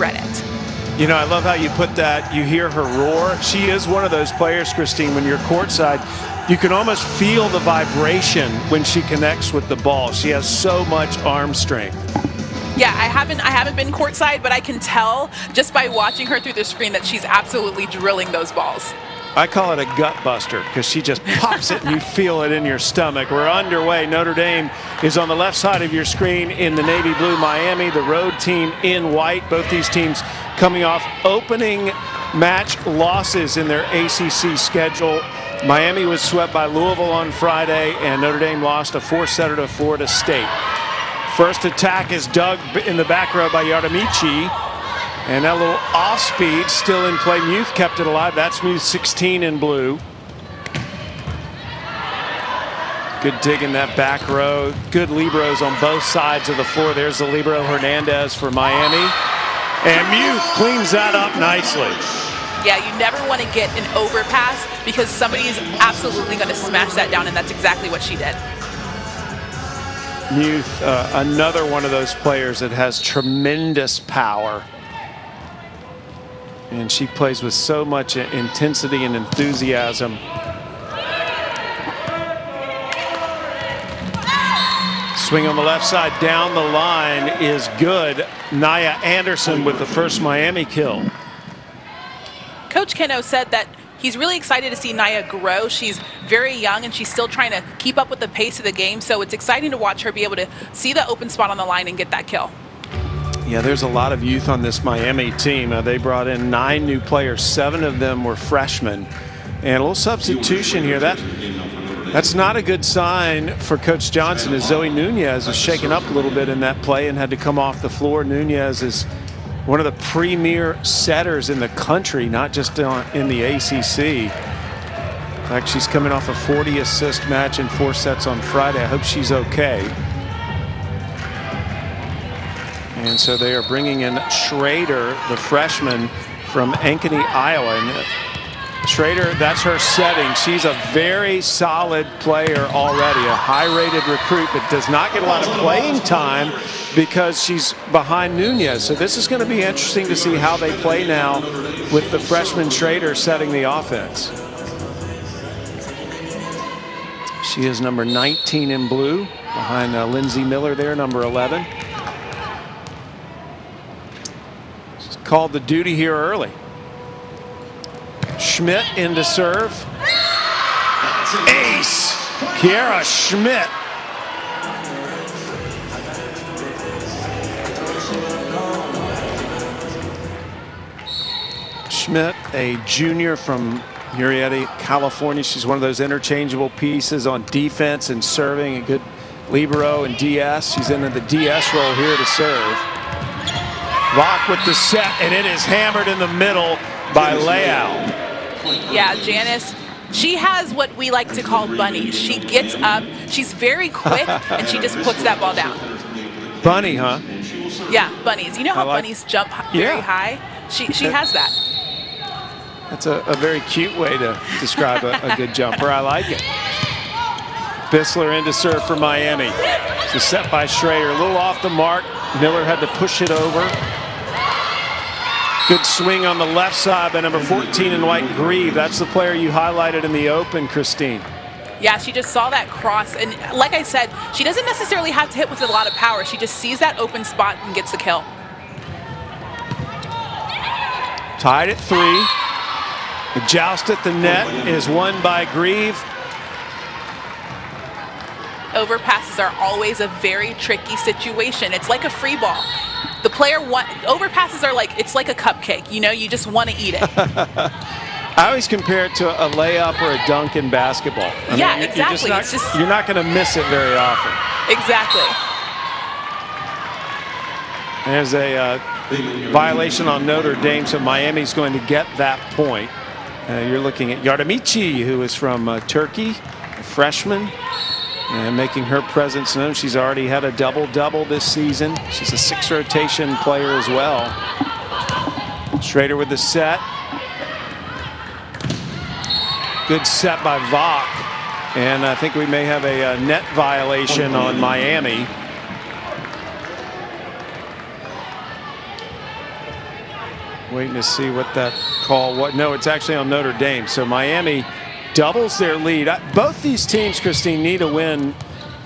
regret it. You know, I love how you put that. You hear her roar. She is one of those players, Christine, when you're courtside, you can almost feel the vibration when she connects with the ball. She has so much arm strength. Yeah, I haven't been courtside, but I can tell just by watching her through the screen that she's absolutely drilling those balls. I call it a gut buster because she just pops it and you feel it in your stomach. We're underway. Notre Dame is on the left side of your screen in the navy blue. Miami, the road team, in white. Both these teams coming off opening match losses in their ACC schedule. Miami was swept by Louisville on Friday, and Notre Dame lost a 4-setter to Florida State. First attack is dug in the back row by Yardemichi. And that little off speed still in play. Muth kept it alive. That's Muth 16 in blue. Good dig in that back row. Good libros on both sides of the floor. There's the libero Hernandez for Miami. And Muth cleans that up nicely. Yeah, you never want to get an overpass because somebody's absolutely going to smash that down, and that's exactly what she did. Muth, another one of those players that has tremendous power. And she plays with so much intensity and enthusiasm. Swing on the left side down the line is good. Nia Anderson with the first Miami kill. Coach Keno said that he's really excited to see Nia grow. She's very young and she's still trying to keep up with the pace of the game. So it's exciting to watch her be able to see the open spot on the line and get that kill. Yeah, there's a lot of youth on this Miami team. They brought in 9 new players. 7 of them were freshmen. And a little substitution here. That's not a good sign for Coach Johnson, as Zoe Nunez is shaken up a little bit in that play and had to come off the floor. Nunez is one of the premier setters in the country, not just in the ACC. In fact, she's coming off a 40-assist match in 4 sets on Friday. I hope she's okay. And so they are bringing in Schrader, the freshman from Ankeny, Iowa. And Schrader, that's her setting. She's a very solid player already, a high-rated recruit, but does not get a lot of playing time because she's behind Nunez. So this is going to be interesting to see how they play now with the freshman Schrader setting the offense. She is number 19 in blue, behind Lindsay Miller there, number 11. Called the duty here early. Schmidt into serve. Ace! Kiera Schmidt. Schmidt, a junior from Murrieta, California. She's one of those interchangeable pieces on defense and serving. A good libero and DS. She's in the DS role here to serve. Vach with the set, and it is hammered in the middle by Leal. Yeah, Janice, she has what we like to call bunnies. She gets up, she's very quick, and she just puts that ball down. Bunny, huh? Yeah, bunnies. You know how bunnies jump very high? She has that. That's a very cute way to describe a good jumper. I like it. Bissler into serve for Miami. It's a set by Schrader, a little off the mark. Miller had to push it over. Good swing on the left side by number 14 in white, Grieve. That's the player you highlighted in the open, Christine. Yeah, she just saw that cross. And like I said, she doesn't necessarily have to hit with a lot of power. She just sees that open spot and gets the kill. Tied at 3. The joust at the net is won by Grieve. Overpasses are always a very tricky situation. It's like a free ball. The player overpasses are like, it's like a cupcake. You know, you just want to eat it. I always compare it to a layup or a dunk in basketball. Exactly. You're not going to miss it very often. Exactly. There's a violation on Notre Dame, so Miami's going to get that point. You're looking at Yardemichi, who is from Turkey, a freshman, and making her presence known. She's already had a double-double this season. She's a 6-rotation player as well. Schrader with the set. Good set by Vach. And I think we may have a net violation on Miami. Waiting to see what that call. No, it's actually on Notre Dame. So Miami doubles their lead. Both these teams, Christine, need a win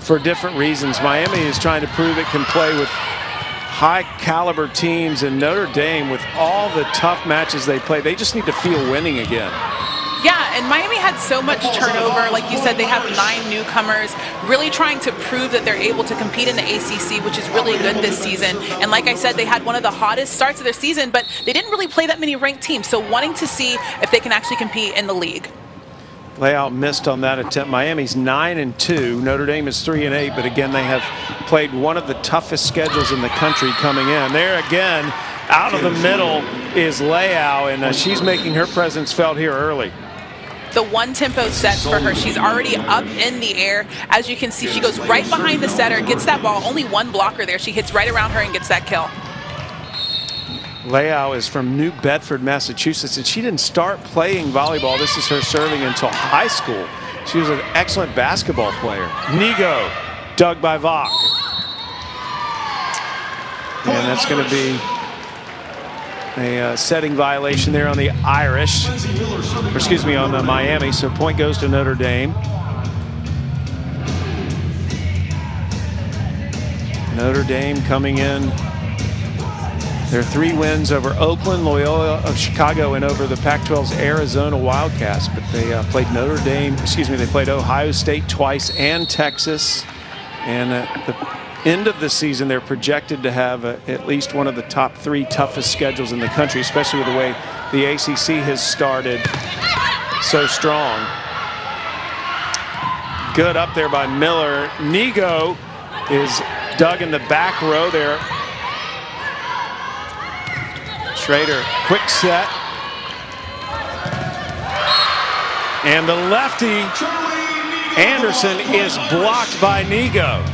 for different reasons. Miami is trying to prove it can play with high caliber teams, and Notre Dame, with all the tough matches they play, they just need to feel winning again. Yeah, and Miami had so much turnover. Like you said, they have 9 newcomers, really trying to prove that they're able to compete in the ACC, which is really good this season. And like I said, they had one of the hottest starts of their season, but they didn't really play that many ranked teams. So wanting to see if they can actually compete in the league. Layout missed on that attempt. Miami's 9-2. Notre Dame is 3-8, but again, they have played one of the toughest schedules in the country coming in. There again, out of the middle is Leao, and she's making her presence felt here early. The one-tempo sets for her. She's already up in the air. As you can see, she goes right behind the setter, gets that ball. Only one blocker there. She hits right around her and gets that kill. Leao is from New Bedford, Massachusetts, and she didn't start playing volleyball. This is her serving until high school. She was an excellent basketball player. Nigo, dug by Vok. And that's going to be a setting violation there on the Irish, or excuse me, on the Miami. So point goes to Notre Dame. Notre Dame coming in. Their 3 wins over Oakland, Loyola of Chicago, and over the Pac-12's Arizona Wildcats. But they played Notre Dame, excuse me, they played Ohio State twice and Texas. And at the end of the season, they're projected to have at least one of the top 3 toughest schedules in the country, especially with the way the ACC has started so strong. Good up there by Miller. Nigo is dug in the back row there. Schrader, quick set. And the lefty, Anderson, is blocked by Nigo.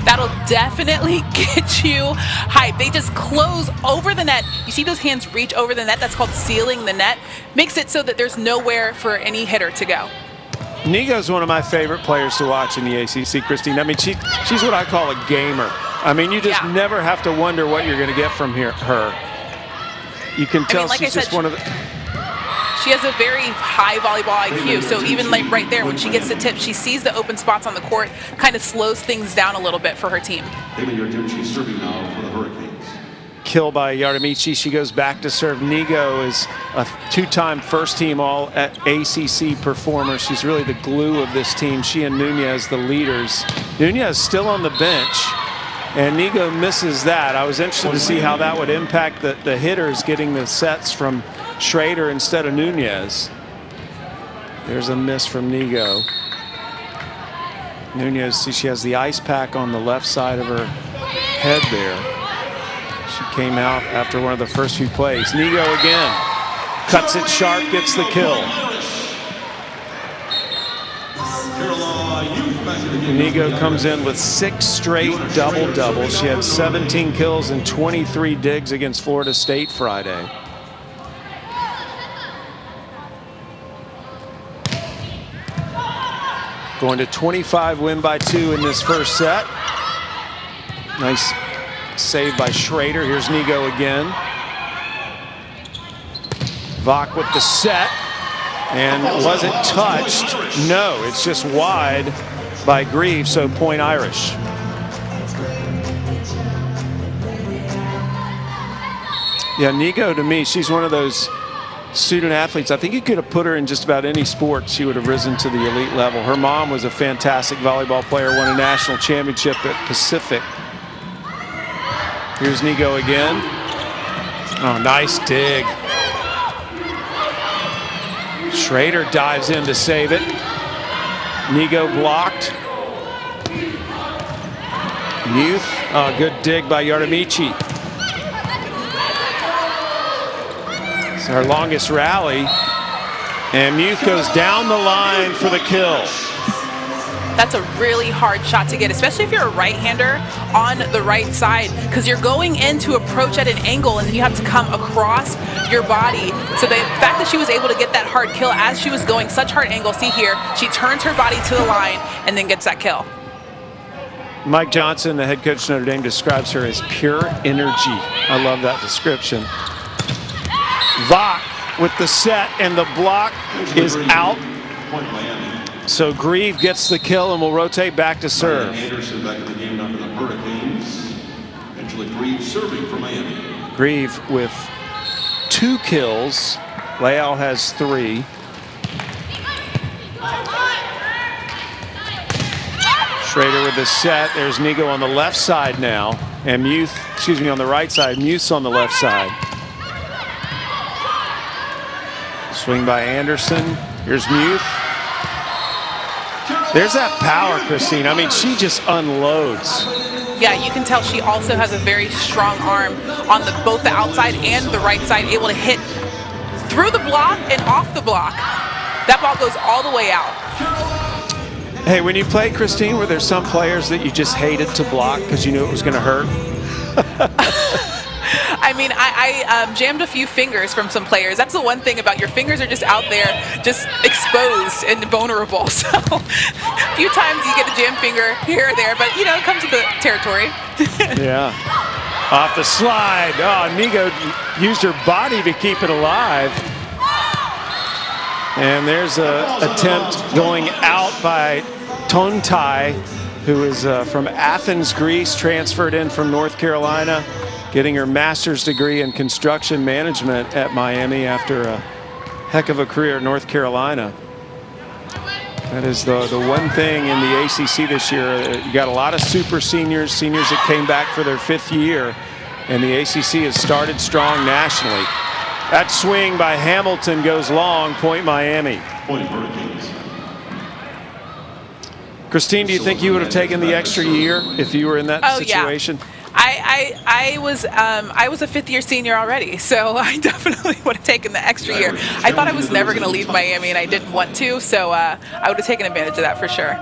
That'll definitely get you hype. They just close over the net. You see those hands reach over the net? That's called sealing the net. Makes it so that there's nowhere for any hitter to go. Nigo's one of my favorite players to watch in the ACC, Christine. I mean, she's what I call a gamer. I mean, you just never have to wonder what you're going to get from her. You can tell she's just one of the... She has a very high volleyball IQ, so even like right there, when she gets the tip, she sees the open spots on the court, kind of slows things down a little bit for her team. She's serving now for the Hurricanes. Kill by Yardemichi. She goes back to serve. Nigo is a 2-time first-team All-ACC performer. She's really the glue of this team. She and Nunez, the leaders. Nunez still on the bench, and Nigo misses that. I was interested to see how that would impact the hitters getting the sets from Schrader instead of Nunez. There's a miss from Nigo. Nunez, see, she has the ice pack on the left side of her head there. She came out after one of the first few plays. Nigo again. Cuts it sharp, gets the kill. Nigo comes in with 6 straight double-doubles. She had 17 kills and 23 digs against Florida State Friday. Going to 25, win by 2 in this first set. Nice save by Schrader. Here's Nigo again. Vok with the set. And was it touched? No, it's just wide by Grieve, so point Irish. Yeah, Nigo, to me, she's one of those student athletes. I think you could have put her in just about any sport. She would have risen to the elite level. Her mom was a fantastic volleyball player, won a national championship at Pacific. Here's Nigo again. Oh, nice dig. Schrader dives in to save it. Nigo blocked. Muth, good dig by Yardemichi. It's our longest rally. And Muth goes down the line for the kill. That's a really hard shot to get, especially if you're a right-hander on the right side, because you're going in to approach at an angle and then you have to come across your body. So the fact that she was able to get that hard kill as she was going such hard angle, see here, she turns her body to the line and then gets that kill. Mike Johnson, the head coach of Notre Dame, describes her as pure energy. I love that description. Vach with the set, and the block is out. Point Miami. So Grieve gets the kill and will rotate back to serve. Anderson back in the game now for the Hurricanes. Angela Grieve serving for Miami. Grieve with 2 kills. Leal has 3. Schrader with the set. There's Nigo on the left side now. And Muth, excuse me, on the right side. Muth's on the left side. Swing by Anderson. Here's Muth. There's that power, Christine. I mean, she just unloads. Yeah, you can tell she also has a very strong arm on both the outside and the right side, able to hit through the block and off the block. That ball goes all the way out. Hey, when you play, Christine, were there some players that you just hated to block because you knew it was going to hurt? I mean, I jammed a few fingers from some players. That's the one thing about your fingers are just out there, just exposed and vulnerable. So a few times you get a jam finger here or there, but, you know, it comes with the territory. Yeah. Off the slide. Oh, Nigo used her body to keep it alive. And there's an attempt going out by Tontai, who is from Athens, Greece, transferred in from North Carolina, getting her master's degree in construction management at Miami after a heck of a career at North Carolina. That is the one thing in the ACC this year. You got a lot of super seniors that came back for their 5th year, and the ACC has started strong nationally. That swing by Hamilton goes long, point Miami. Point Hurricanes. Christine, do you think you would have taken the extra year if you were in that situation? Yeah. I was a 5th-year senior already, so I definitely would have taken the extra year. I thought I was never going to leave Miami, and I didn't want to, so I would have taken advantage of that for sure.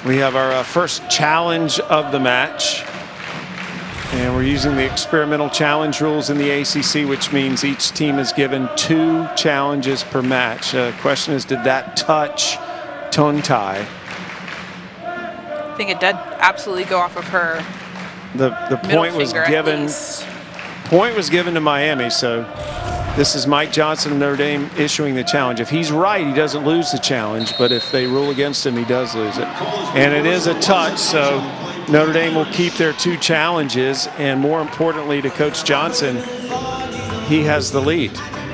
We have our first challenge of the match, and we're using the experimental challenge rules in the ACC, which means each team is given 2 challenges per match. The question is, did that touch Tontai? I think it did absolutely go off of her. The point was given to Miami, so this is Mike Johnson of Notre Dame issuing the challenge. If he's right, he doesn't lose the challenge, but if they rule against him, he does lose it. And it is a touch, so Notre Dame will keep their 2 challenges, and more importantly to Coach Johnson, he has the lead.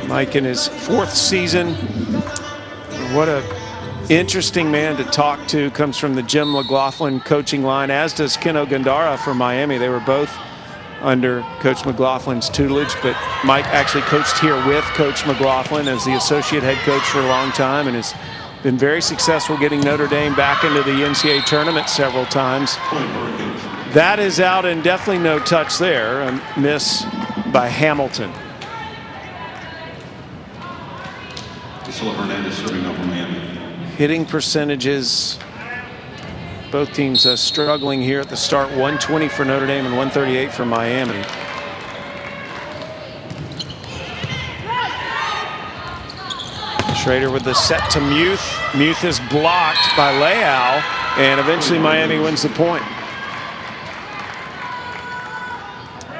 Mike in his 4th season. What a interesting man to talk to. Comes from the Jim McLaughlin coaching line, as does Keno Gandara from Miami. They were both under Coach McLaughlin's tutelage, but Mike actually coached here with Coach McLaughlin as the associate head coach for a long time, and has been very successful getting Notre Dame back into the NCAA tournament several times. That is out, and definitely no touch there. A miss by Hamilton. Priscilla Hernandez serving now for Miami. Hitting percentages, both teams struggling here at the start. 120 for Notre Dame and 138 for Miami. Schrader with the set to Muth. Muth is blocked by Leal, and eventually Miami wins the point.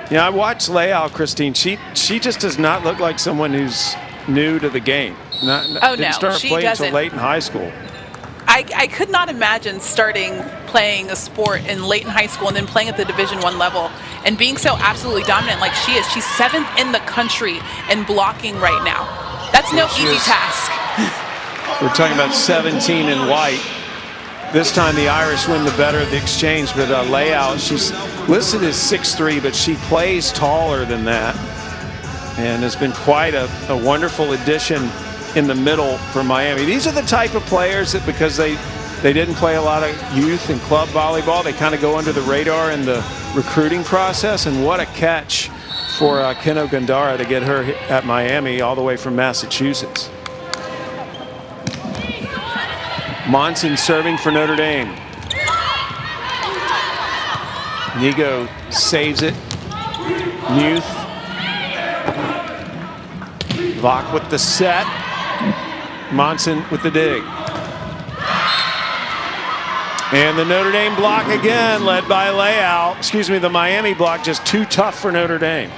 Yeah, I watched Leal, Christine. She just does not look like someone who's new to the game. Didn't start playing until late in high school. I could not imagine playing a sport in late in high school and then playing at the Division I level and being so absolutely dominant like she is. She's 7th in the country in blocking right now. That's no easy task. We're talking about 17 in white. This time the Irish win the better of the exchange, but Leal, she's listed as 6'3", but she plays taller than that, and has been quite a wonderful addition in the middle for Miami. These are the type of players that, because they didn't play a lot of youth and club volleyball, they kind of go under the radar in the recruiting process. And what a catch for Keno Gandara to get her at Miami all the way from Massachusetts. Monson serving for Notre Dame. Nigo saves it. Muth. Vach with the set. Monson with the dig. And the Notre Dame block again, led by Layout. Excuse me, the Miami block just too tough for Notre Dame.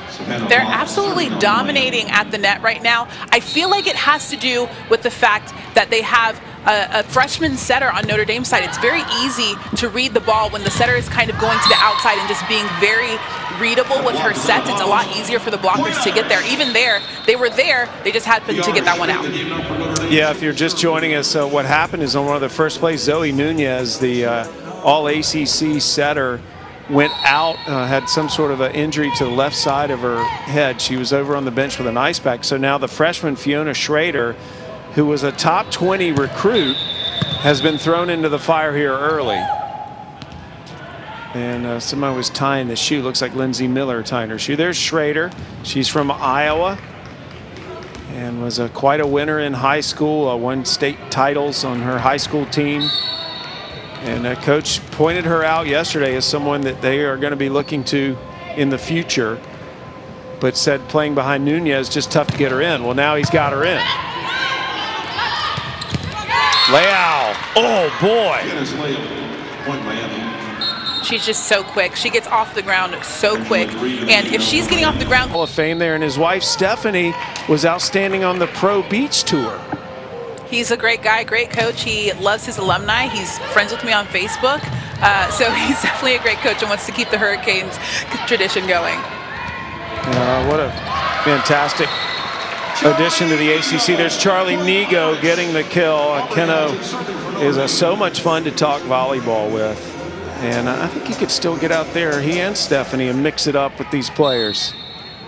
They're absolutely dominating at the net right now. I feel like it has to do with the fact that they have a freshman setter on Notre Dame's side. It's very easy to read the ball when the setter is kind of going to the outside and just being very readable with her sets. It's a lot easier for the blockers to get there. Even there, they were there. They just happened to get that one out. Yeah, if you're just joining us, what happened is on one of the first plays, Zoe Nunez, the all-ACC setter, went out, had some sort of an injury to the left side of her head. She was over on the bench with an ice pack. So now the freshman Fiona Schrader, who was a top 20 recruit, has been thrown into the fire here early. And somebody was tying the shoe. Looks like Lindsay Miller tying her shoe. There's Schrader. She's from Iowa and was quite a winner in high school. Won state titles on her high school team. And coach pointed her out yesterday as someone that they are going to be looking to in the future, but said playing behind Nunez just tough to get her in. Well, now he's got her in. Leal. Oh, boy. She's just so quick. She gets off the ground so quick. And if she's getting off the ground... Hall of Fame there, and his wife, Stephanie, was outstanding on the Pro Beach Tour. He's a great guy, great coach. He loves his alumni. He's friends with me on Facebook. So he's definitely a great coach and wants to keep the Hurricanes tradition going. What a fantastic addition to the ACC. There's Charlie Nigo getting the kill. Keno is so much fun to talk volleyball with. And I think he could still get out there, he and Stephanie, and mix it up with these players.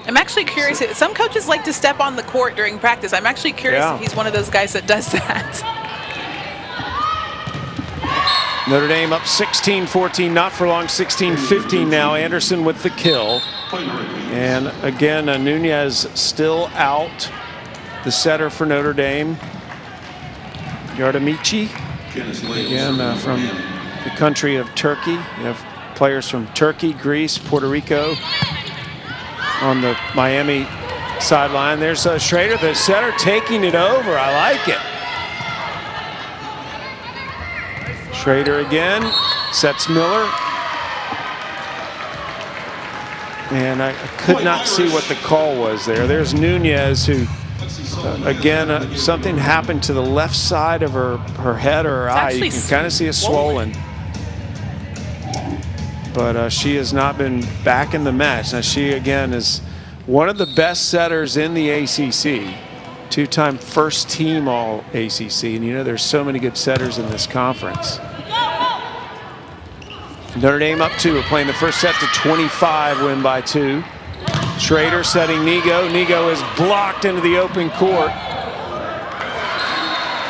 I'm actually curious. Some coaches like to step on the court during practice. I'm actually curious if he's one of those guys that does that. Notre Dame up 16-14, not for long, 16-15 now. Anderson with the kill. And again, Nunez still out. The setter for Notre Dame, Yardemici, again from the country of Turkey. You have players from Turkey, Greece, Puerto Rico on the Miami sideline. There's Schrader, the setter, taking it over. I like it. Schrader again, sets Miller. And I could not see what the call was there. There's Nunez, who, again, something happened to the left side of her head or her eye. You can kind of see it swollen. But she has not been back in the match. Now, she, again, is one of the best setters in the ACC. Two-time first team All-ACC. And, you know, there's so many good setters in this conference. Notre Dame up 2. We're playing the first set to 25, win by 2. Schrader setting Nigo. Nigo is blocked into the open court.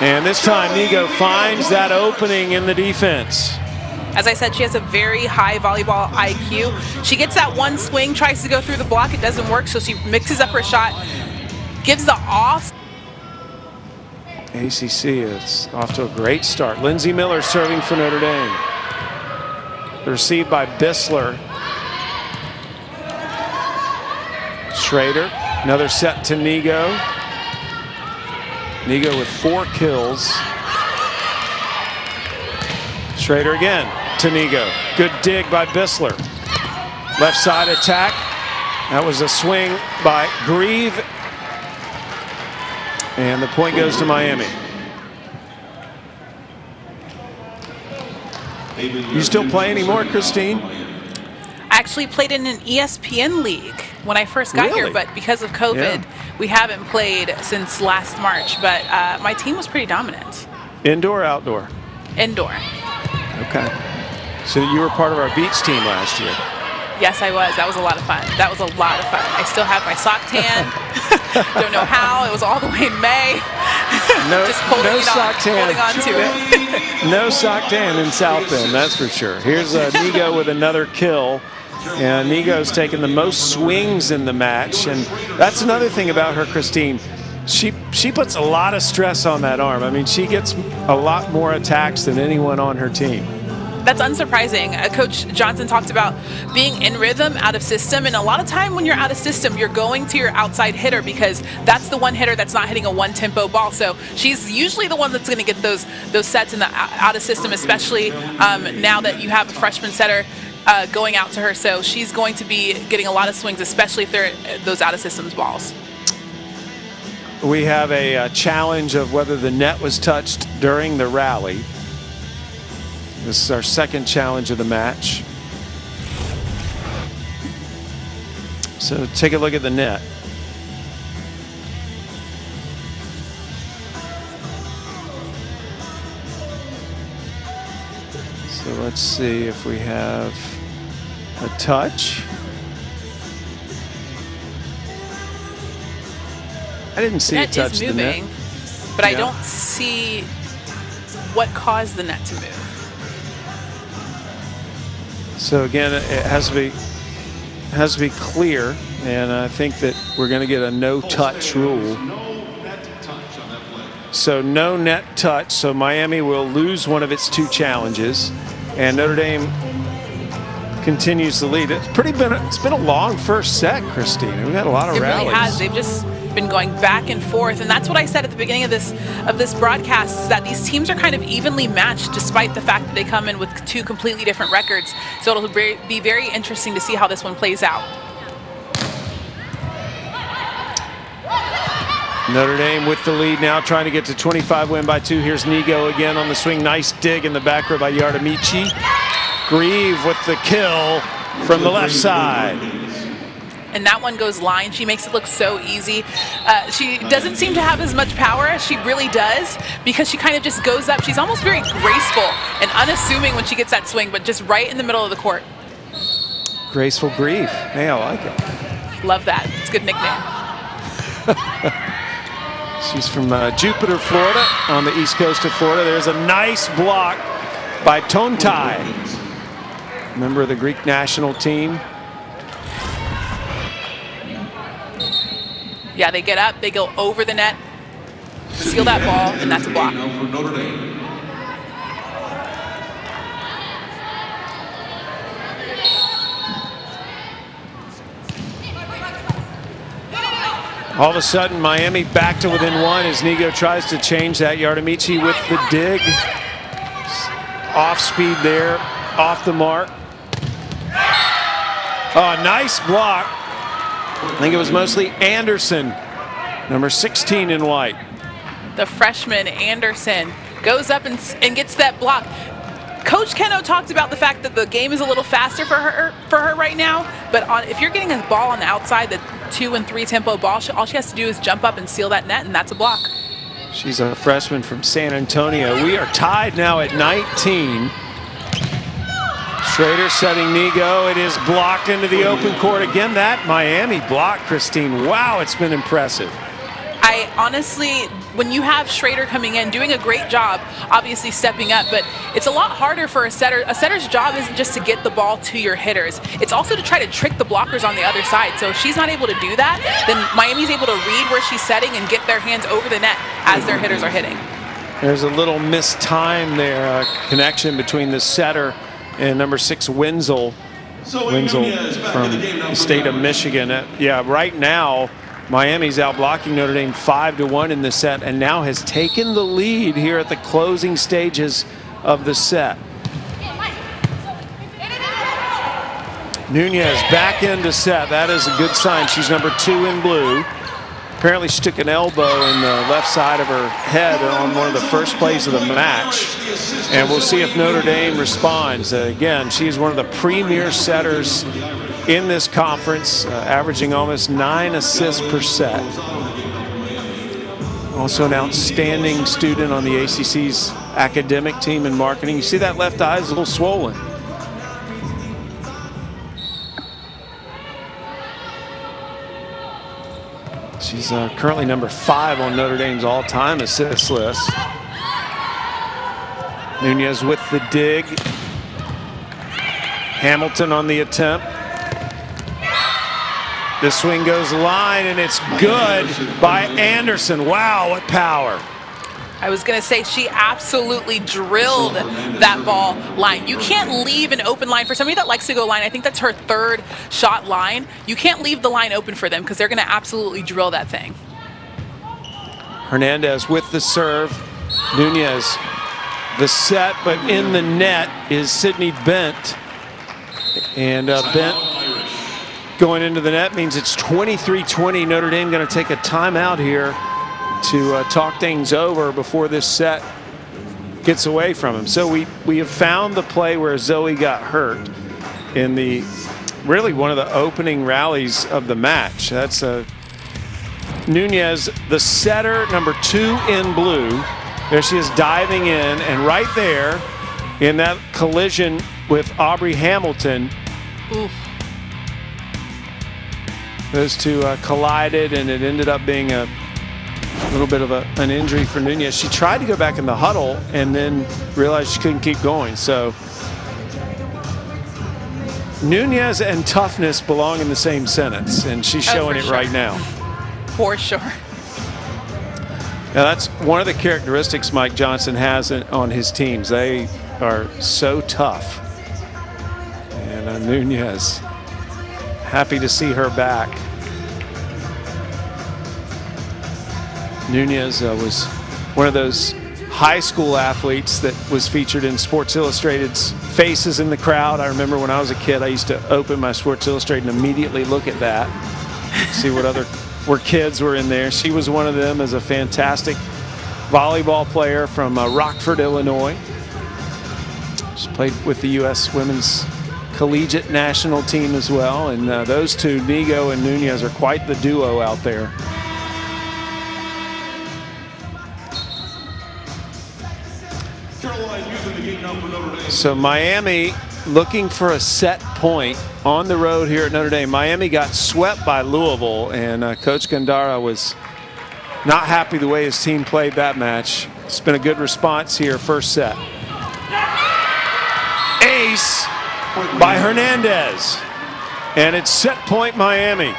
And this time Nigo finds that opening in the defense. As I said, she has a very high volleyball IQ. She gets that one swing, tries to go through the block. It doesn't work, so she mixes up her shot, gives the off. ACC is off to a great start. Lindsay Miller serving for Notre Dame. Received by Bissler. Schrader, another set to Nigo. Nigo with 4 kills. Schrader again to Nigo. Good dig by Bissler. Left side attack. That was a swing by Grieve. And the point goes to Miami. You still play anymore, Christine? I actually played in an ESPN league when I first got here, but because of COVID, we haven't played since last March. But my team was pretty dominant. Indoor or outdoor? Indoor. Okay. So you were part of our beach team last year. Yes, I was. That was a lot of fun. That was a lot of fun. I still have my sock tan. Don't know how. It was all the way in May. Just holding on to it. No sock tan in South Bend, that's for sure. Here's Nigo with another kill. And Nigo's taken the most swings in the match. And that's another thing about her, Christine. She puts a lot of stress on that arm. I mean, she gets a lot more attacks than anyone on her team. That's unsurprising. Coach Johnson talked about being in rhythm, out of system, and a lot of time when you're out of system, you're going to your outside hitter because that's the one hitter that's not hitting a one-tempo ball. So she's usually the one that's going to get those sets in the out of system, especially now that you have a freshman setter going out to her. So she's going to be getting a lot of swings, especially if they're those out of systems balls. We have a challenge of whether the net was touched during the rally. This is our second challenge of the match. So take a look at the net. So let's see if we have a touch. I didn't see it touch the net. But I don't see what caused the net to move. So again, it has to be clear, and I think that we're going to get a no-touch rule. So no net touch. So Miami will lose one of its two challenges, and Notre Dame continues the lead. It's been a long first set, Christine. We've had a lot of rallies. It really has. They've just been going back and forth, and that's what I said at the beginning of this broadcast, is that these teams are kind of evenly matched despite the fact that they come in with two completely different records. So it'll be very interesting to see how this one plays out. Notre Dame with the lead now, trying to get to 25, win by 2. Here's Nigo again on the swing. Nice dig in the back row by Yardemichi. Grieve with the kill from the left side. And that one goes line. She makes it look so easy. She doesn't seem to have as much power as she really does because she kind of just goes up. She's almost very graceful and unassuming when she gets that swing, but just right in the middle of the court. Graceful Grieve. Hey, I like it. Love that. It's a good nickname. She's from Jupiter, Florida, on the east coast of Florida. There's a nice block by Tontai, member of the Greek national team. Yeah, they get up, they go over the net, seal that ball, and that's a block. All of a sudden, Miami back to within 1 as Nigo tries to change that. Yardemichi with the dig. Off speed there, off the mark. Oh, nice block. I think it was mostly Anderson, number 16 in white. The freshman Anderson goes up and gets that block. Coach Keno talked about the fact that the game is a little faster for her right now, but if you're getting a ball on the outside, the 2 and 3 tempo ball, all she has to do is jump up and seal that net, and that's a block. She's a freshman from San Antonio. We are tied now at 19. Schrader setting Nigo. It is blocked into the open court again. That Miami block, Christine. Wow, it's been impressive. I honestly, when you have Schrader coming in, doing a great job, obviously stepping up, but it's a lot harder for a setter. A setter's job isn't just to get the ball to your hitters. It's also to try to trick the blockers on the other side. So if she's not able to do that, then Miami's able to read where she's setting and get their hands over the net as their hitters are hitting. There's a little missed time there, connection between the setter and number 6 Wenzel. Wenzel from the state of Michigan. Yeah, right now, Miami's out blocking Notre Dame 5-1 in the set and now has taken the lead here at the closing stages of the set. Nunez back into set. That is a good sign. She's number 2 in blue. Apparently she took an elbow in the left side of her head on one of the first plays of the match. And we'll see if Notre Dame responds. Again, she is one of the premier setters in this conference, averaging almost 9 assists per set. Also an outstanding student on the ACC's academic team in marketing. You see that left eye is a little swollen. She's currently number 5 on Notre Dame's all-time assist list. Nunez with the dig. Hamilton on the attempt. The swing goes line, and it's good by Anderson. Wow, what power. I was going to say she absolutely drilled that ball line. You can't leave an open line for somebody that likes to go line. I think that's her third shot line. You can't leave the line open for them because they're going to absolutely drill that thing. Hernandez with the serve. Nunez the set, but in the net is Sydney Bent. And Bent going into the net means it's 23-20. Notre Dame going to take a timeout here to talk things over before this set gets away from him. So we have found the play where Zoe got hurt in the really one of the opening rallies of the match. That's Nunez, the setter, number 2 in blue. There she is diving in, and right there in that collision with Aubrey Hamilton, oof, those two collided, and it ended up being a little bit of an injury for Nunez. She tried to go back in the huddle and then realized she couldn't keep going. So Nunez and toughness belong in the same sentence, and she's showing it right now. For sure. Now that's one of the characteristics Mike Johnson has on his teams. They are so tough. And Nunez, happy to see her back. Nunez was one of those high school athletes that was featured in Sports Illustrated's Faces in the Crowd. I remember when I was a kid, I used to open my Sports Illustrated and immediately look at that, see what other kids were in there. She was one of them, as a fantastic volleyball player from Rockford, Illinois. She played with the U.S. Women's Collegiate National Team as well. And those two, Nigo and Nunez, are quite the duo out there. So Miami looking for a set point on the road here at Notre Dame. Miami got swept by Louisville, and Coach Gandara was not happy the way his team played that match. It's been a good response here, first set. Ace by Hernandez, and it's set point Miami.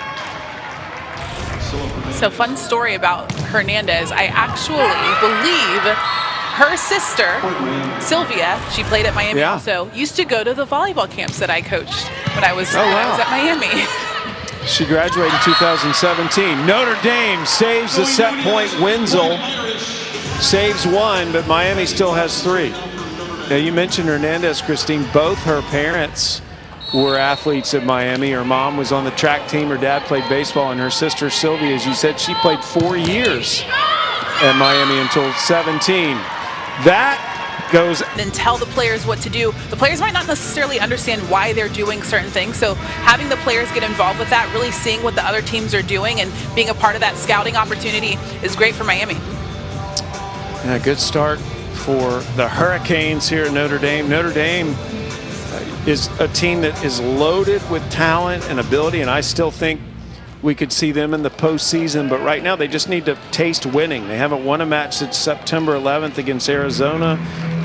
So fun story about Hernandez. I actually believe her sister, Sylvia, she played at Miami also, used to go to the volleyball camps that I coached when I was at Miami. She graduated in 2017. Notre Dame saves the set point. Wenzel saves one, but Miami still has 3. Now, you mentioned Hernandez, Christine. Both her parents were athletes at Miami. Her mom was on the track team. Her dad played baseball, and her sister, Sylvia, as you said, she played 4 years at Miami until 17. That goes. Then tell the players what to do. The players might not necessarily understand why they're doing certain things, so having the players get involved with that, really seeing what the other teams are doing and being a part of that scouting opportunity is great for Miami. And a good start for the Hurricanes here at Notre Dame. Notre Dame is a team that is loaded with talent and ability, and I still think we could see them in the postseason, but right now they just need to taste winning. They haven't won a match since September 11th against Arizona,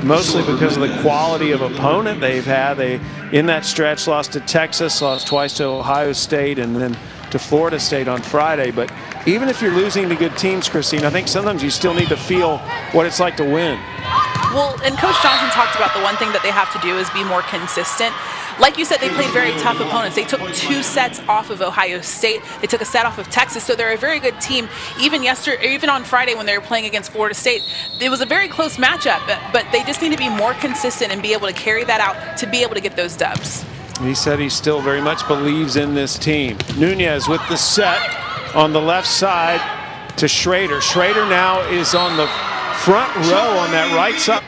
mostly because of the quality of opponent they've had. They, in that stretch, lost to Texas, lost twice to Ohio State, and then to Florida State on Friday. But even if you're losing to good teams, Christine, I think sometimes you still need to feel what it's like to win. Well, and Coach Johnson talked about the one thing that they have to do is be more consistent. Like you said, they played very tough opponents. They took 2 sets off of Ohio State. They took a set off of Texas, so they're a very good team. Even on Friday when they were playing against Florida State, it was a very close matchup, but they just need to be more consistent and be able to carry that out to be able to get those dubs. He said he still very much believes in this team. Nunez with the set on the left side to Schrader. Schrader now is on the front row on that right side.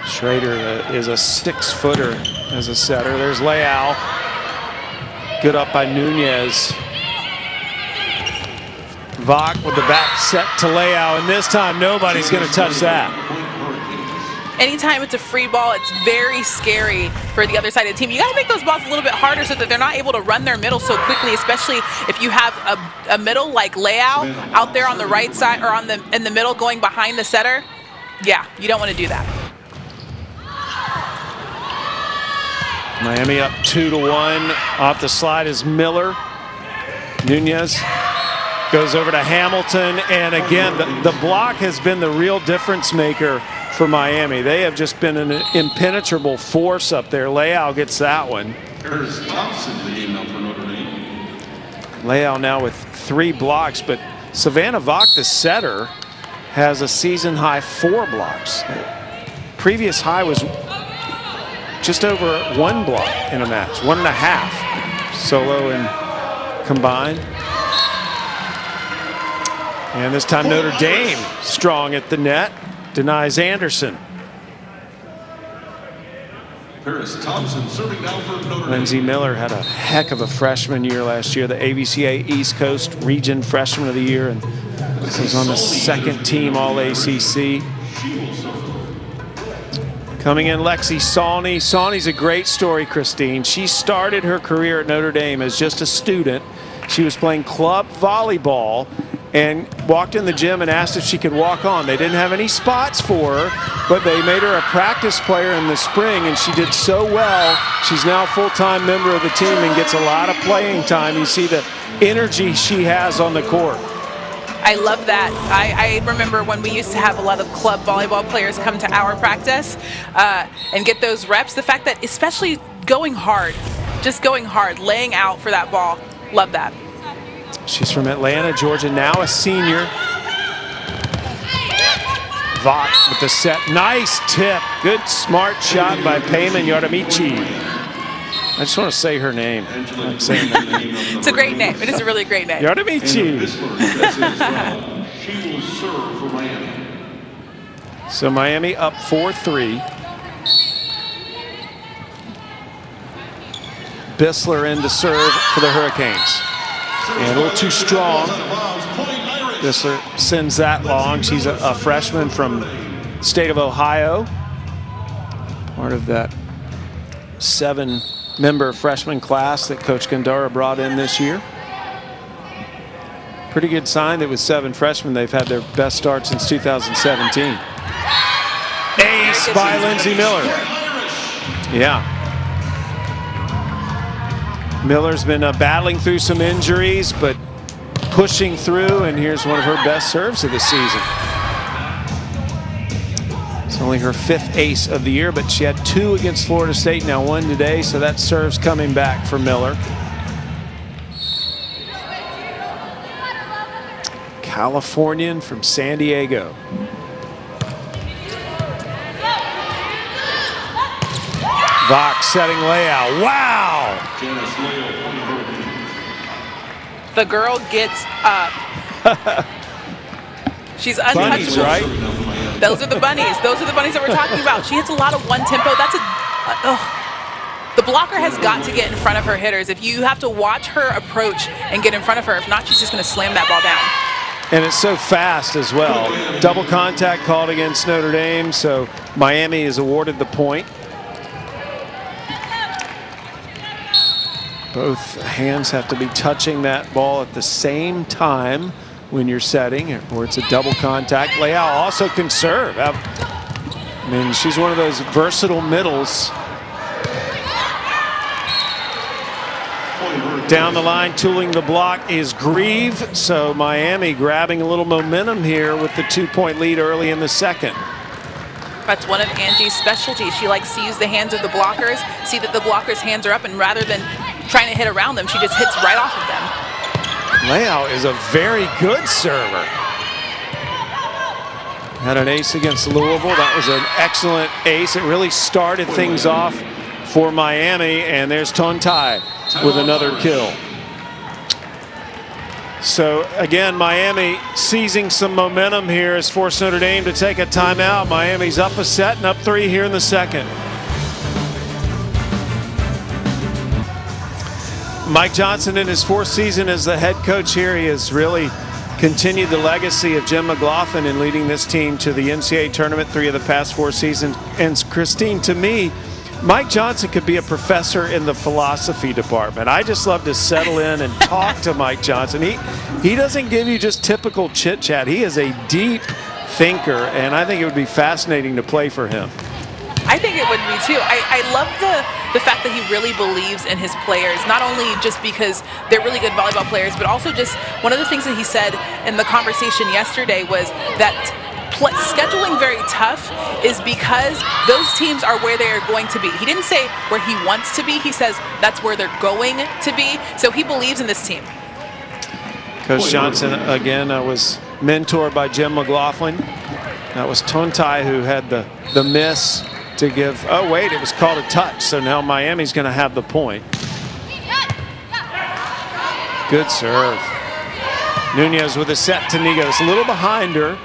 Schrader is a 6-footer as a setter. There's Leal. Good up by Nunez. Vach with the back set to Leal, and this time nobody's going to touch that. Anytime it's a free ball, it's very scary for the other side of the team. You got to make those balls a little bit harder so that they're not able to run their middle so quickly, especially if you have a middle like Leal out there on the right side or in the middle going behind the setter. Yeah, you don't want to do that. Miami up 2-1. Off the slide is Miller. Nunez Goes over to Hamilton, and again, the block has been the real difference maker for Miami. They have just been an impenetrable force up there. Leal gets that one. Paris Thompson, the game now for Notre Dame. Leal now with 3 blocks, but Savannah Vach, the setter, has a season-high 4 blocks. Previous high was just over 1 block in a match, 1.5 solo and combined. And this time Notre Dame strong at the net, denies Anderson. Paris Thompson serving down for Notre Dame. Lindsey Miller had a heck of a freshman year last year, the AVCA East Coast Region Freshman of the Year, and was on the 2nd team All-ACC. Coming in, Lexi Sawney. Sawney's a great story, Christine. She started her career at Notre Dame as just a student. She was playing club volleyball and walked in the gym and asked if she could walk on. They didn't have any spots for her, but they made her a practice player in the spring, and she did so well. She's now a full-time member of the team and gets a lot of playing time. You see the energy she has on the court. I love that. I remember when we used to have a lot of club volleyball players come to our practice and get those reps. The fact that especially going hard, just going hard, laying out for that ball. Love that. She's from Atlanta, Georgia, now a senior. Vach with the set. Nice tip. Good, smart shot by Payman Yardemichi. I just want to say her name. It's a great name. It is a really great name. Yardemichi. She will serve for Miami. So Miami up 4-3. Bissler in to serve for the Hurricanes. And a little too strong. Bissler sends that long. She's a freshman from the state of Ohio. Part of that 7-member freshman class that Coach Gandara brought in this year. Pretty good sign that with 7 freshmen, they've had their best start since 2017. Ace by Lindsey Miller. Yeah. Miller's been battling through some injuries, but pushing through, and here's one of her best serves of the season. It's only her 5th ace of the year, but she had 2 against Florida State, now 1 today, so that serve's coming back for Miller. Californian from San Diego. Vach setting layout. Wow! The girl gets up. She's untouchable. Bunnies, right? Those are the bunnies. Those are the bunnies that we're talking about. She hits a lot of one tempo. That's the blocker has got to get in front of her hitters. If you have to watch her approach and get in front of her, if not, she's just going to slam that ball down. And it's so fast as well. Double contact called against Notre Dame, so Miami is awarded the point. Both hands have to be touching that ball at the same time when you're setting, or it's a double contact. Leal also can serve. I mean, she's one of those versatile middles. Down the line, tooling the block is Grieve. So Miami grabbing a little momentum here with the 2-point lead early in the second. That's one of Angie's specialties. She likes to use the hands of the blockers, see that the blockers' hands are up, and rather than trying to hit around them, she just hits right off of them. Leal is a very good server. Had an ace against Louisville. That was an excellent ace. It really started things off for Miami, and there's Tontai with another kill. So again, Miami seizing some momentum here has forced Notre Dame to take a timeout. Miami's up a set and up 3 here in the second. Mike Johnson, in his 4th season as the head coach here, he has really continued the legacy of Jim McLaughlin in leading this team to the NCAA tournament 3 of the past 4 seasons. And Christine, to me, Mike Johnson could be a professor in the philosophy department. I just love to settle in and talk to Mike Johnson. He doesn't give you just typical chit chat. He is a deep thinker, and I think it would be fascinating to play for him. I think would be too. I love the fact that he really believes in his players, not only just because they're really good volleyball players, but also just one of the things that he said in the conversation yesterday was that scheduling very tough is because those teams are where they're going to be. He didn't say where he wants to be. He says that's where they're going to be. So he believes in this team. Coach Johnson, again, was mentored by Jim McLaughlin. That was Tontai who had the miss to give. Oh, wait, it was called a touch. So now Miami's going to have the point. Good serve. Nunez with a set to Nigo. It's a little behind her.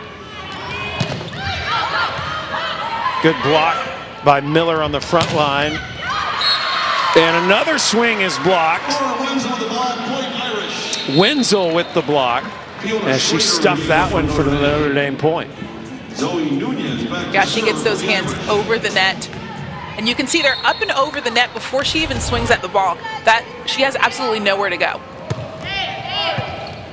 Good block by Miller on the front line. And another swing is blocked. Wenzel with the block as she stuffed that one for the Notre Dame point. Yeah, she gets those hands over the net. And you can see they're up and over the net before she even swings at the ball. That she has absolutely nowhere to go.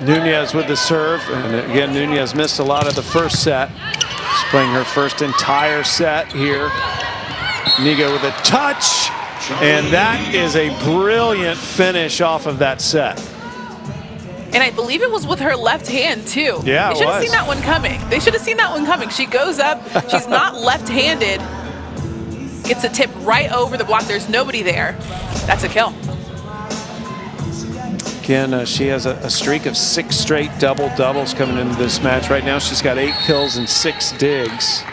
Nunez with the serve. And again, Nunez missed a lot of the first set. She's playing her first entire set here. Nigo with a touch. And that is a brilliant finish off of that set. And I believe it was with her left hand, too. Yeah, they should have seen that one coming. They should have seen that one coming. She goes up. She's not left-handed. Gets a tip right over the block. There's nobody there. That's a kill. Again, she has a streak of 6 straight double-doubles coming into this match. Right now, she's got 8 kills and 6 digs.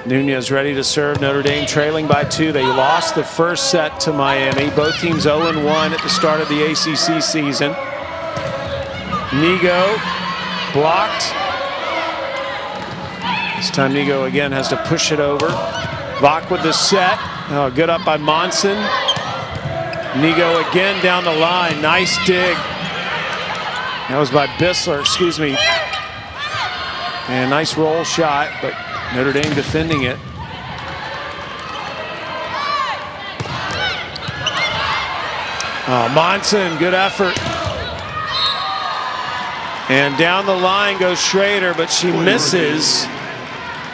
Nunez ready to serve. Notre Dame trailing by 2. They lost the first set to Miami. Both teams 0-1 at the start of the ACC season. Nigo blocked. This time Nigo again has to push it over. Vach with the set. Oh, good up by Monson. Nigo again down the line. Nice dig. That was by Bissler, excuse me. And nice roll shot, but Notre Dame defending it. Oh, Monson, good effort. And down the line goes Schrader, but she misses.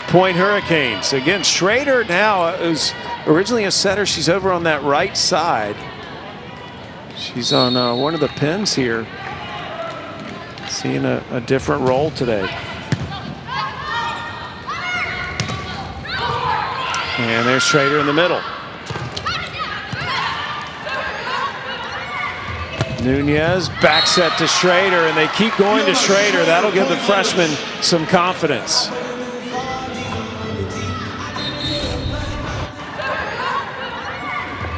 Point Hurricanes. Again, Schrader now is originally a setter. She's over on that right side. She's on one of the pins here. Seeing a different role today. And there's Schrader in the middle. Nunez, back set to Schrader, and they keep going to Schrader. That'll give the freshman some confidence.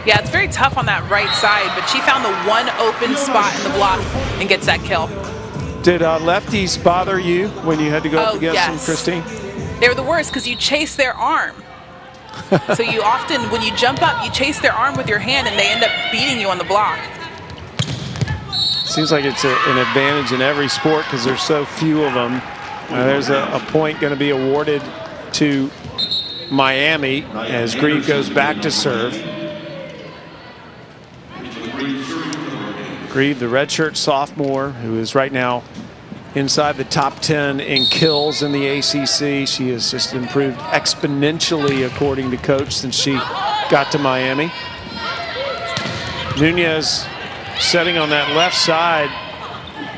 Yeah, it's very tough on that right side, but she found the one open spot in the block and gets that kill. Did lefties bother you when you had to go up against them, Christine? They were the worst because you chase their arm. So you often, when you jump up, you chase their arm with your hand and they end up beating you on the block. Seems like it's an advantage in every sport because there's so few of them. There's a point going to be awarded to Miami as Grieve goes back to serve. Grieve, the redshirt sophomore, who is right now inside the top 10 in kills in the ACC. She has just improved exponentially, according to coach, since she got to Miami. Nunez setting on that left side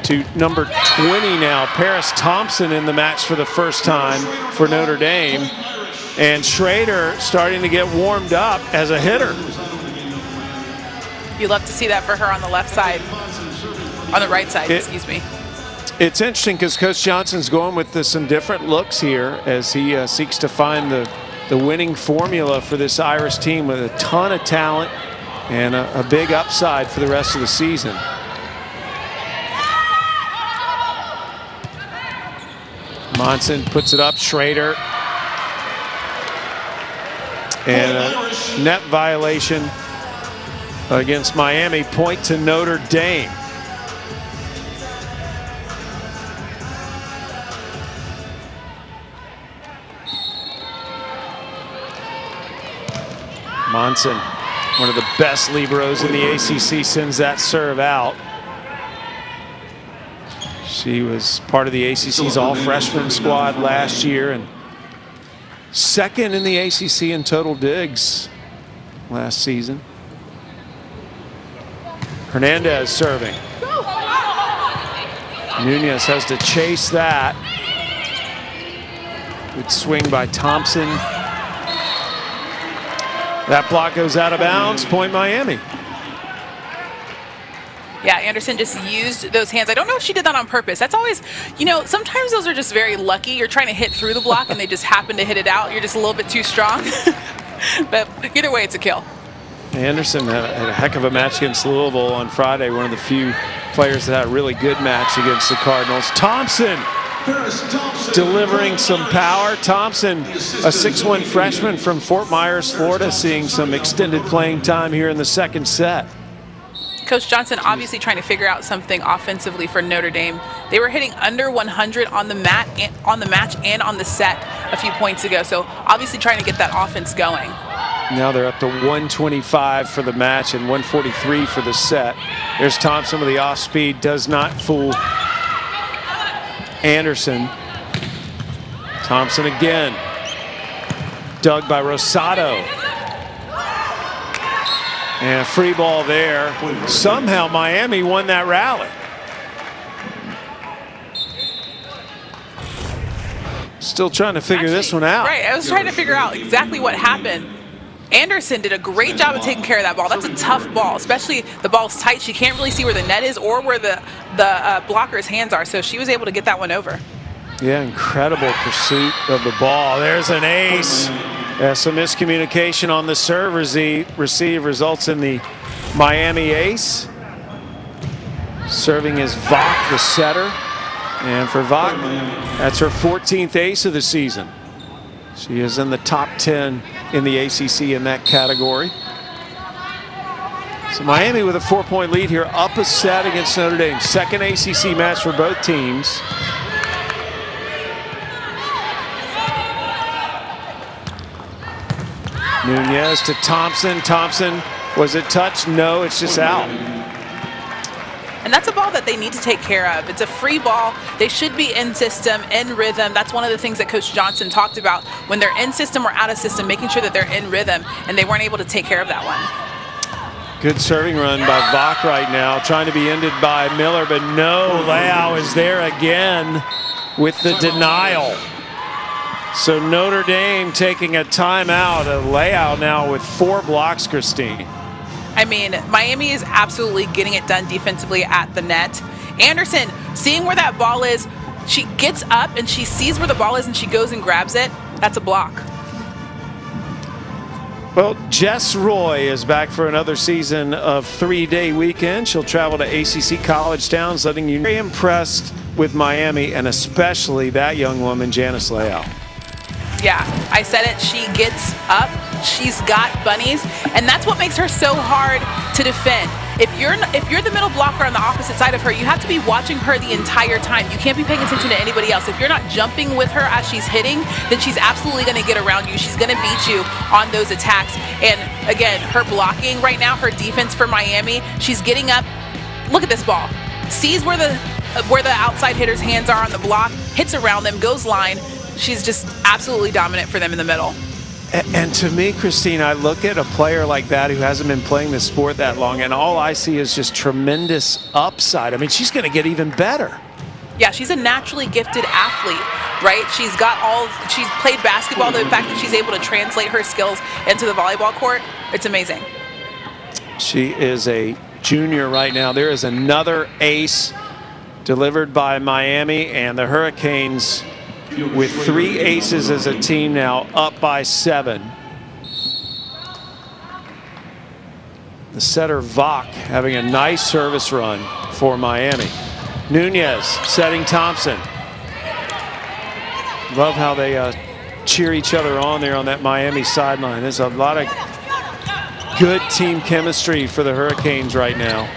to number 20 now. Paris Thompson in the match for the first time for Notre Dame. And Schrader starting to get warmed up as a hitter. You love to see that for her on the left side. On the right side, excuse me. It's interesting because Coach Johnson's going with some different looks here as he seeks to find the winning formula for this Irish team with a ton of talent and a big upside for the rest of the season. Monson puts it up, Schrader. And a net violation against Miami, point to Notre Dame. Monson, one of the best liberos in the ACC, sends that serve out. She was part of the ACC's all-freshman squad last year and Second in the ACC in total digs last season. Hernandez serving. Nunez has to chase that. Good swing by Thompson. That block goes out of bounds. Point Miami. Yeah, Anderson just used those hands. I don't know if she did that on purpose. That's always, you know, sometimes those are just very lucky. You're trying to hit through the block and they just happen to hit it out. You're just a little bit too strong. But either way, it's a kill. Anderson had a heck of a match against Louisville on Friday. One of the few players that had a really good match against the Cardinals. Thompson delivering some power. Thompson, a 6'1" freshman from Fort Myers, Florida, seeing some extended playing time here in the second set. Coach Johnson obviously trying to figure out something offensively for Notre Dame. They were hitting under 100 on the match and on the set a few points ago. So obviously trying to get that offense going. Now they're up to 125 for the match and 143 for the set. There's Thompson with the off speed, does not fool Anderson. Thompson again. Dug by Rosado. And a free ball there. Somehow Miami won that rally. Still trying to figure this one out. Right, I was trying to figure out exactly what happened. Anderson did a great job of taking care of that ball. That's a tough ball, especially the ball's tight. She can't really see where the net is or where the blocker's hands are, so she was able to get that one over. Yeah, incredible pursuit of the ball. There's an ace. Some miscommunication on the serve receive results in the Miami ace. Serving is Vach, the setter. And for Vach, that's her 14th ace of the season. She is in the top 10 in the ACC in that category. So Miami with a 4-point lead here, up a set against Notre Dame. Second ACC match for both teams. Nunez to Thompson. Thompson, was it touched? No, it's just out. And that's a ball that they need to take care of. It's a free ball. They should be in system, in rhythm. That's one of the things that Coach Johnson talked about when they're in system or out of system, making sure that they're in rhythm, and they weren't able to take care of that one. Good serving run by Vach right now, trying to be ended by Miller, but no, Leao is there again with the denial. So Notre Dame taking a timeout. Leao now with 4 blocks, Christine. I mean, Miami is absolutely getting it done defensively at the net. Anderson, seeing where that ball is, she gets up and she sees where the ball is and she goes and grabs it. That's a block. Well, Jess Roy is back for another season of 3-day weekend. She'll travel to ACC college towns, letting you know. Very impressed with Miami and especially that young woman, Janice Leao. Yeah, I said it. She gets up. She's got bunnies, and that's what makes her so hard to defend. If you're the middle blocker on the opposite side of her, you have to be watching her the entire time. You can't be paying attention to anybody else. If you're not jumping with her as she's hitting, then she's absolutely going to get around you. She's going to beat you on those attacks. And again, her blocking right now, her defense for Miami, she's getting up. Look at this ball. Sees where the outside hitter's hands are on the block, hits around them, goes line. She's just absolutely dominant for them in the middle. And to me, Christine, I look at a player like that who hasn't been playing the sport that long, and all I see is just tremendous upside. I mean, she's going to get even better. Yeah, she's a naturally gifted athlete, right? She's played basketball. The fact that she's able to translate her skills into the volleyball court, it's amazing. She is a junior right now. There is another ace delivered by Miami, and the Hurricanes with 3 aces as a team now, up by 7. The setter Vach having a nice service run for Miami. Nunez setting Thompson. Love how they cheer each other on there on that Miami sideline. There's a lot of good team chemistry for the Hurricanes right now.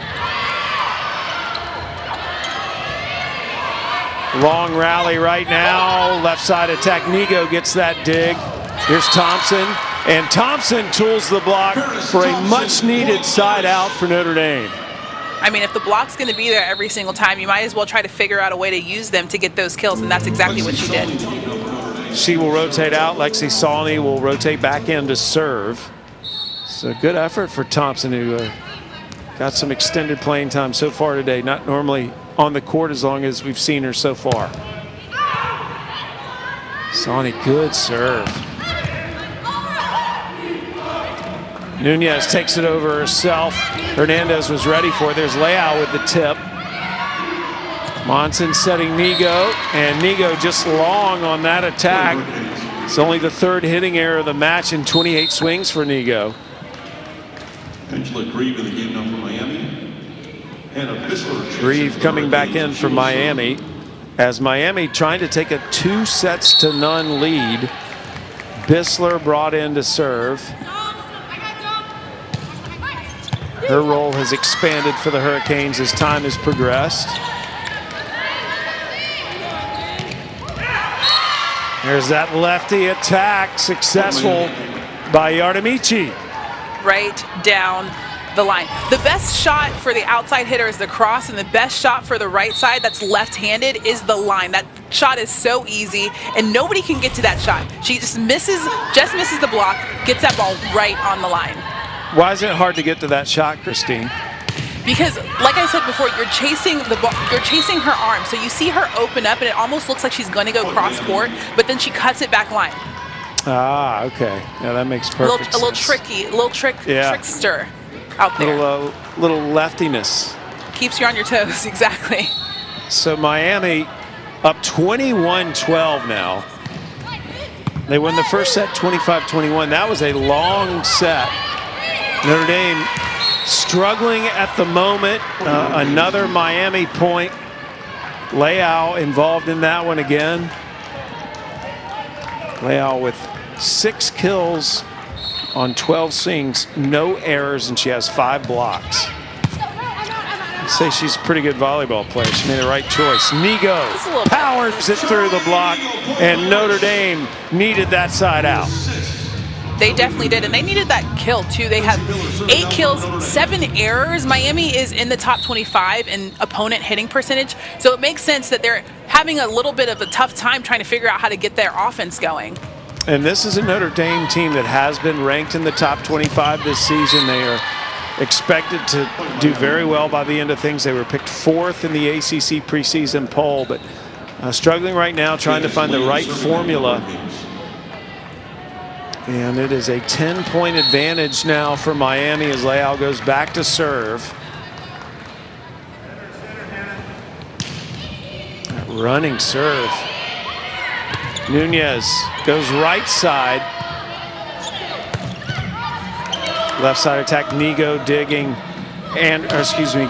Long rally right now. Left side attack. Nigo gets that dig. Here's Thompson. And Thompson tools the block for a much-needed side out for Notre Dame. I mean, if the block's going to be there every single time, you might as well try to figure out a way to use them to get those kills, and that's exactly what she did. She will rotate out. Lexi Sawney will rotate back in to serve. So good effort for Thompson, who got some extended playing time so far today. Not normally on the court as long as we've seen her so far. Sawney, good serve. Nunez takes it over herself. Hernandez was ready for it. There's Leal with the tip. Monson setting Nigo, and Nigo just long on that attack. It's only the third hitting error of the match in 28 swings for Nigo. Angela Grieve in the game now for Miami. Hannah Bissler. Grieve coming back in for Miami, as Miami trying to take a 2-0 lead. Bissler brought in to serve. Her role has expanded for the Hurricanes as time has progressed. There's that lefty attack, successful by Yardemichi. Right down the line. The best shot for the outside hitter is the cross, and the best shot for the right side that's left-handed is the line. That shot is so easy, and nobody can get to that shot. She just misses the block, gets that ball right on the line. Why is it hard to get to that shot, Christine? Because, like I said before, you're chasing the ball, you're chasing her arm, so you see her open up, and it almost looks like she's going to go cross court, but then she cuts it back line. Ah, okay. Yeah, that makes perfect sense. A little tricky, a little trickster out there. Little leftiness. Keeps you on your toes, exactly. So Miami up 21-12 now. They won the first set 25-21. That was a long set. Notre Dame struggling at the moment. Another Miami point. Leal involved in that one again. Leal with 6 kills on 12 swings, no errors, and she has 5 blocks. I'd say she's a pretty good volleyball player. She made the right choice. Nigo powers it through the block, and Notre Dame needed that side out. They definitely did, and they needed that kill too. They have 8 kills, 7 errors. Miami is in the top 25 in opponent hitting percentage, so it makes sense that they're having a little bit of a tough time trying to figure out how to get their offense going. And this is a Notre Dame team that has been ranked in the top 25 this season. They are expected to do very well by the end of things. They were picked 4th in the ACC preseason poll, but struggling right now trying to find the right formula. And it is a 10-point advantage now for Miami as Leal goes back to serve. That running serve. Nunez goes right side. Left side attack, Nigo digging, and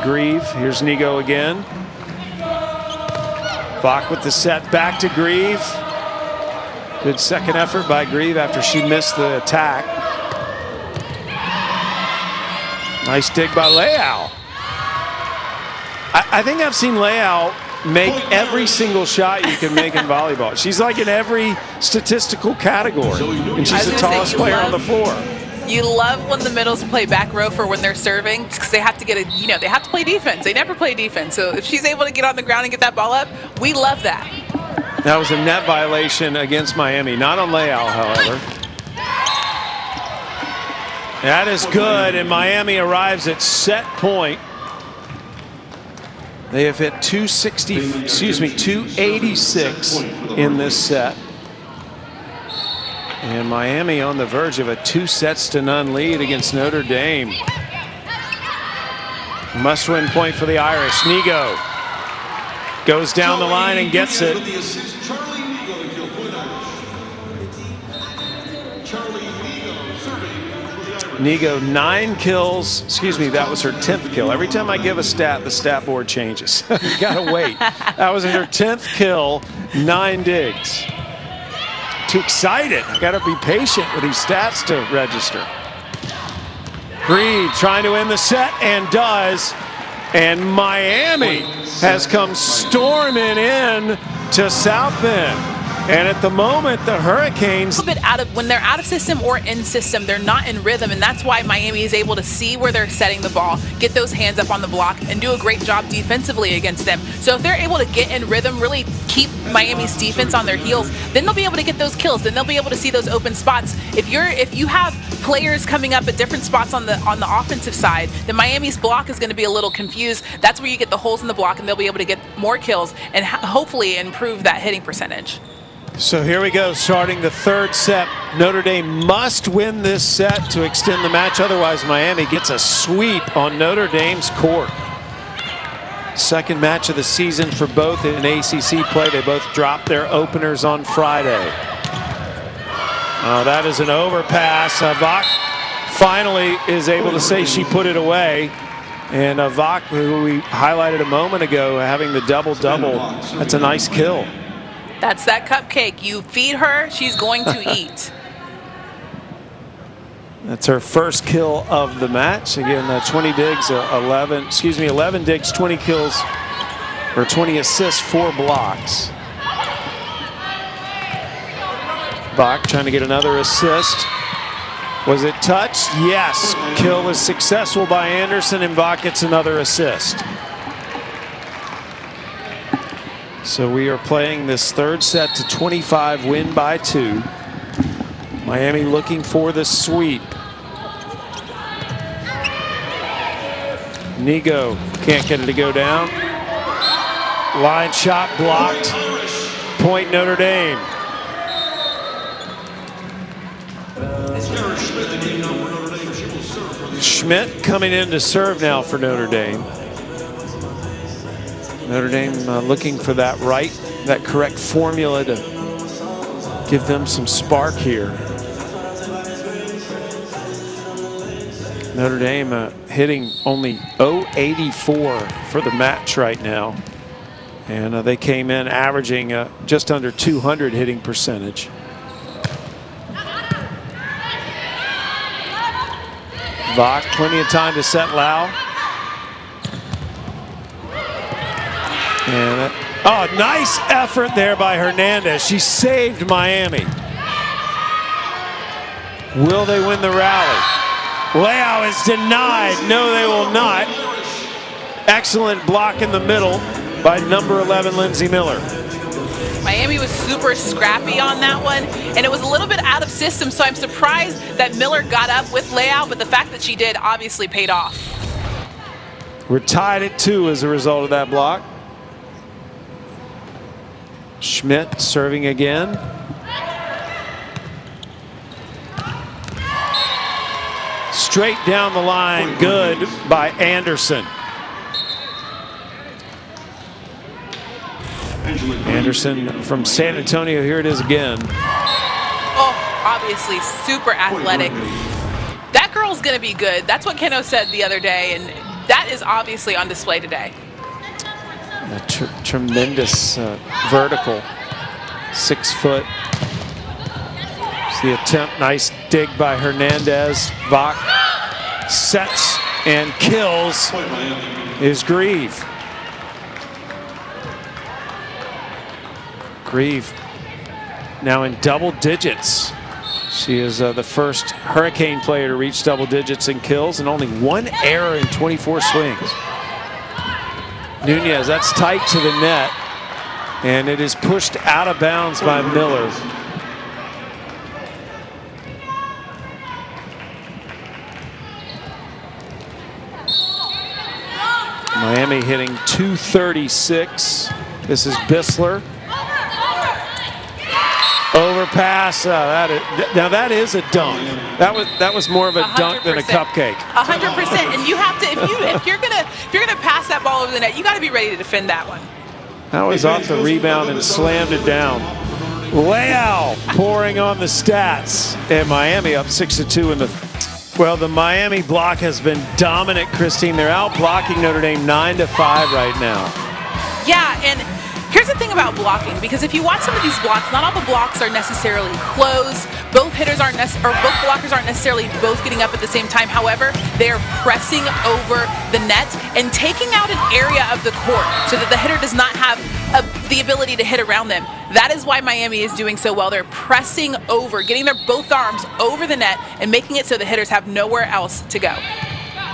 Grieve. Here's Nigo again. Bach with the set back to Grieve. Good second effort by Grieve after she missed the attack. Nice dig by Leal. I think I've seen Leal make every single shot you can make in volleyball. She's like in every statistical category, and she's the tallest player on the floor. You love when the middles play back row for when they're serving, because they have to get they have to play defense. They never play defense. So if she's able to get on the ground and get that ball up, we love that. That was a net violation against Miami, not on Leal, however. That is good, and Miami arrives at set point. They have hit 286 in this set. And Miami on the verge of a 2-0 lead against Notre Dame. Must-win point for the Irish. Nigo goes down the line and gets it. Nigo 9 kills. Excuse me, that was her 10th kill. Every time I give a stat, the stat board changes. You gotta wait. That was her 10th kill, 9 digs. Too excited. I gotta be patient with these stats to register. Grieve trying to end the set, and does. And Miami has come storming in to South Bend. And at the moment, the Hurricanes, A little bit out of, when they're out of system or in system, they're not in rhythm, and that's why Miami is able to see where they're setting the ball, get those hands up on the block, and do a great job defensively against them. So if they're able to get in rhythm, really keep Miami's defense on their heels, then they'll be able to get those kills. Then they'll be able to see those open spots. If you have players coming up at different spots on the offensive side, then Miami's block is going to be a little confused. That's where you get the holes in the block, and they'll be able to get more kills and hopefully improve that hitting percentage. so here we go, starting the third set. Notre Dame must win this set to extend the match. Otherwise, Miami gets a sweep on Notre Dame's court. Second match of the season for both in ACC play. They both dropped their openers on Friday. That is an overpass. Vach finally is able to say she put it away. And Vach, who we highlighted a moment ago, having the double-double, that's a nice kill. That's that cupcake. You feed her, she's going to eat. That's her first kill of the match. Again, 20 digs, 11 digs, 20 kills, or 20 assists, 4 blocks. Vach trying to get another assist. Was it touched? Yes. Kill is successful by Anderson, and Vach gets another assist. So we are playing this third set to 25, win by 2. Miami looking for the sweep. Nigo can't get it to go down. Line shot blocked. Point Notre Dame. Schmidt coming in to serve now for Notre Dame. Notre Dame looking for that correct formula to give them some spark here. Notre Dame hitting only .084 for the match right now. And they came in averaging just under 200 hitting percentage. Vach, plenty of time to set Lau. And nice effort there by Hernandez. She saved Miami. Will they win the rally? Lau is denied. No, they will not. Excellent block in the middle by number 11, Lindsay Miller. Miami was super scrappy on that one, and it was a little bit out of system, so I'm surprised that Miller got up with layout, but the fact that she did obviously paid off. We're tied at 2 as a result of that block. Schmidt serving again. Straight down the line, good by Anderson. Anderson from San Antonio, here it is again. Oh, obviously super athletic. That girl's gonna be good. That's what Keno said the other day, and that is obviously on display today. A tremendous vertical, 6 foot. The attempt, nice dig by Hernandez. Vach sets and kills is Grieve. Grieve now in double digits. She is the first Hurricane player to reach double digits in kills, and only 1 error in 24 swings. Nunez, that's tight to the net, and it is pushed out of bounds by Miller. Miami hitting .236. This is Bissler. Overpass. Now that is a dunk. That was more of a dunk than a cupcake. 100%. And you have to, if you're gonna pass that ball over the net, you got to be ready to defend that one. That was off the rebound and slammed it down. Leal pouring on the stats, and Miami up 6-2 in the. Well, the Miami block has been dominant, Christine. They're out blocking Notre Dame 9-5 right now. Yeah, and Here's the thing about blocking, because if you watch some of these blocks, not all the blocks are necessarily close. Both hitters aren't both blockers aren't necessarily both getting up at the same time. However, they are pressing over the net and taking out an area of the court so that the hitter does not have the ability to hit around them. That is why Miami is doing so well. They're pressing over, getting their both arms over the net and making it so the hitters have nowhere else to go.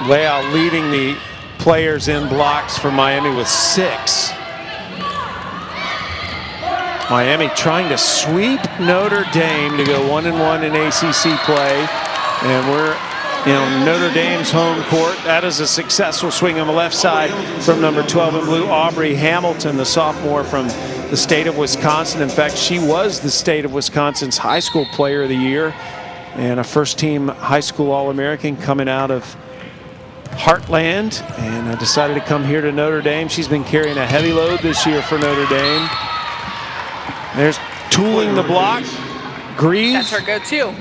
Leal leading the players in blocks for Miami with 6. Miami trying to sweep Notre Dame to go 1-1 in ACC play, and we're in Notre Dame's home court. That is a successful swing on the left side from number 12 in blue, Aubrey Hamilton, the sophomore from the state of Wisconsin. In fact, she was the state of Wisconsin's high school player of the year and a first-team high school All-American coming out of Heartland, and decided to come here to Notre Dame. She's been carrying a heavy load this year for Notre Dame. There's tooling the block. Grieve. That's her go-to.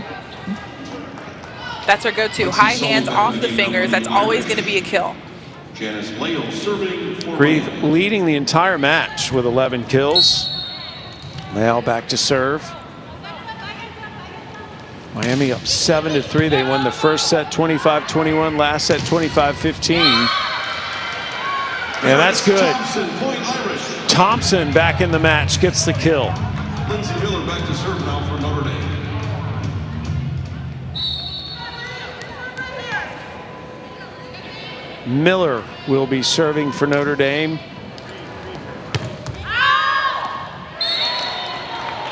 That's her go-to. High hands off the fingers. That's always going to be a kill. Grieve leading the entire match with 11 kills. Leal back to serve. Miami up 7-3. They won the first set 25-21, last set 25-15. And that's good. Thompson back in the match, gets the kill. Lindsay Miller back to serve now for Notre Dame. Miller will be serving for Notre Dame.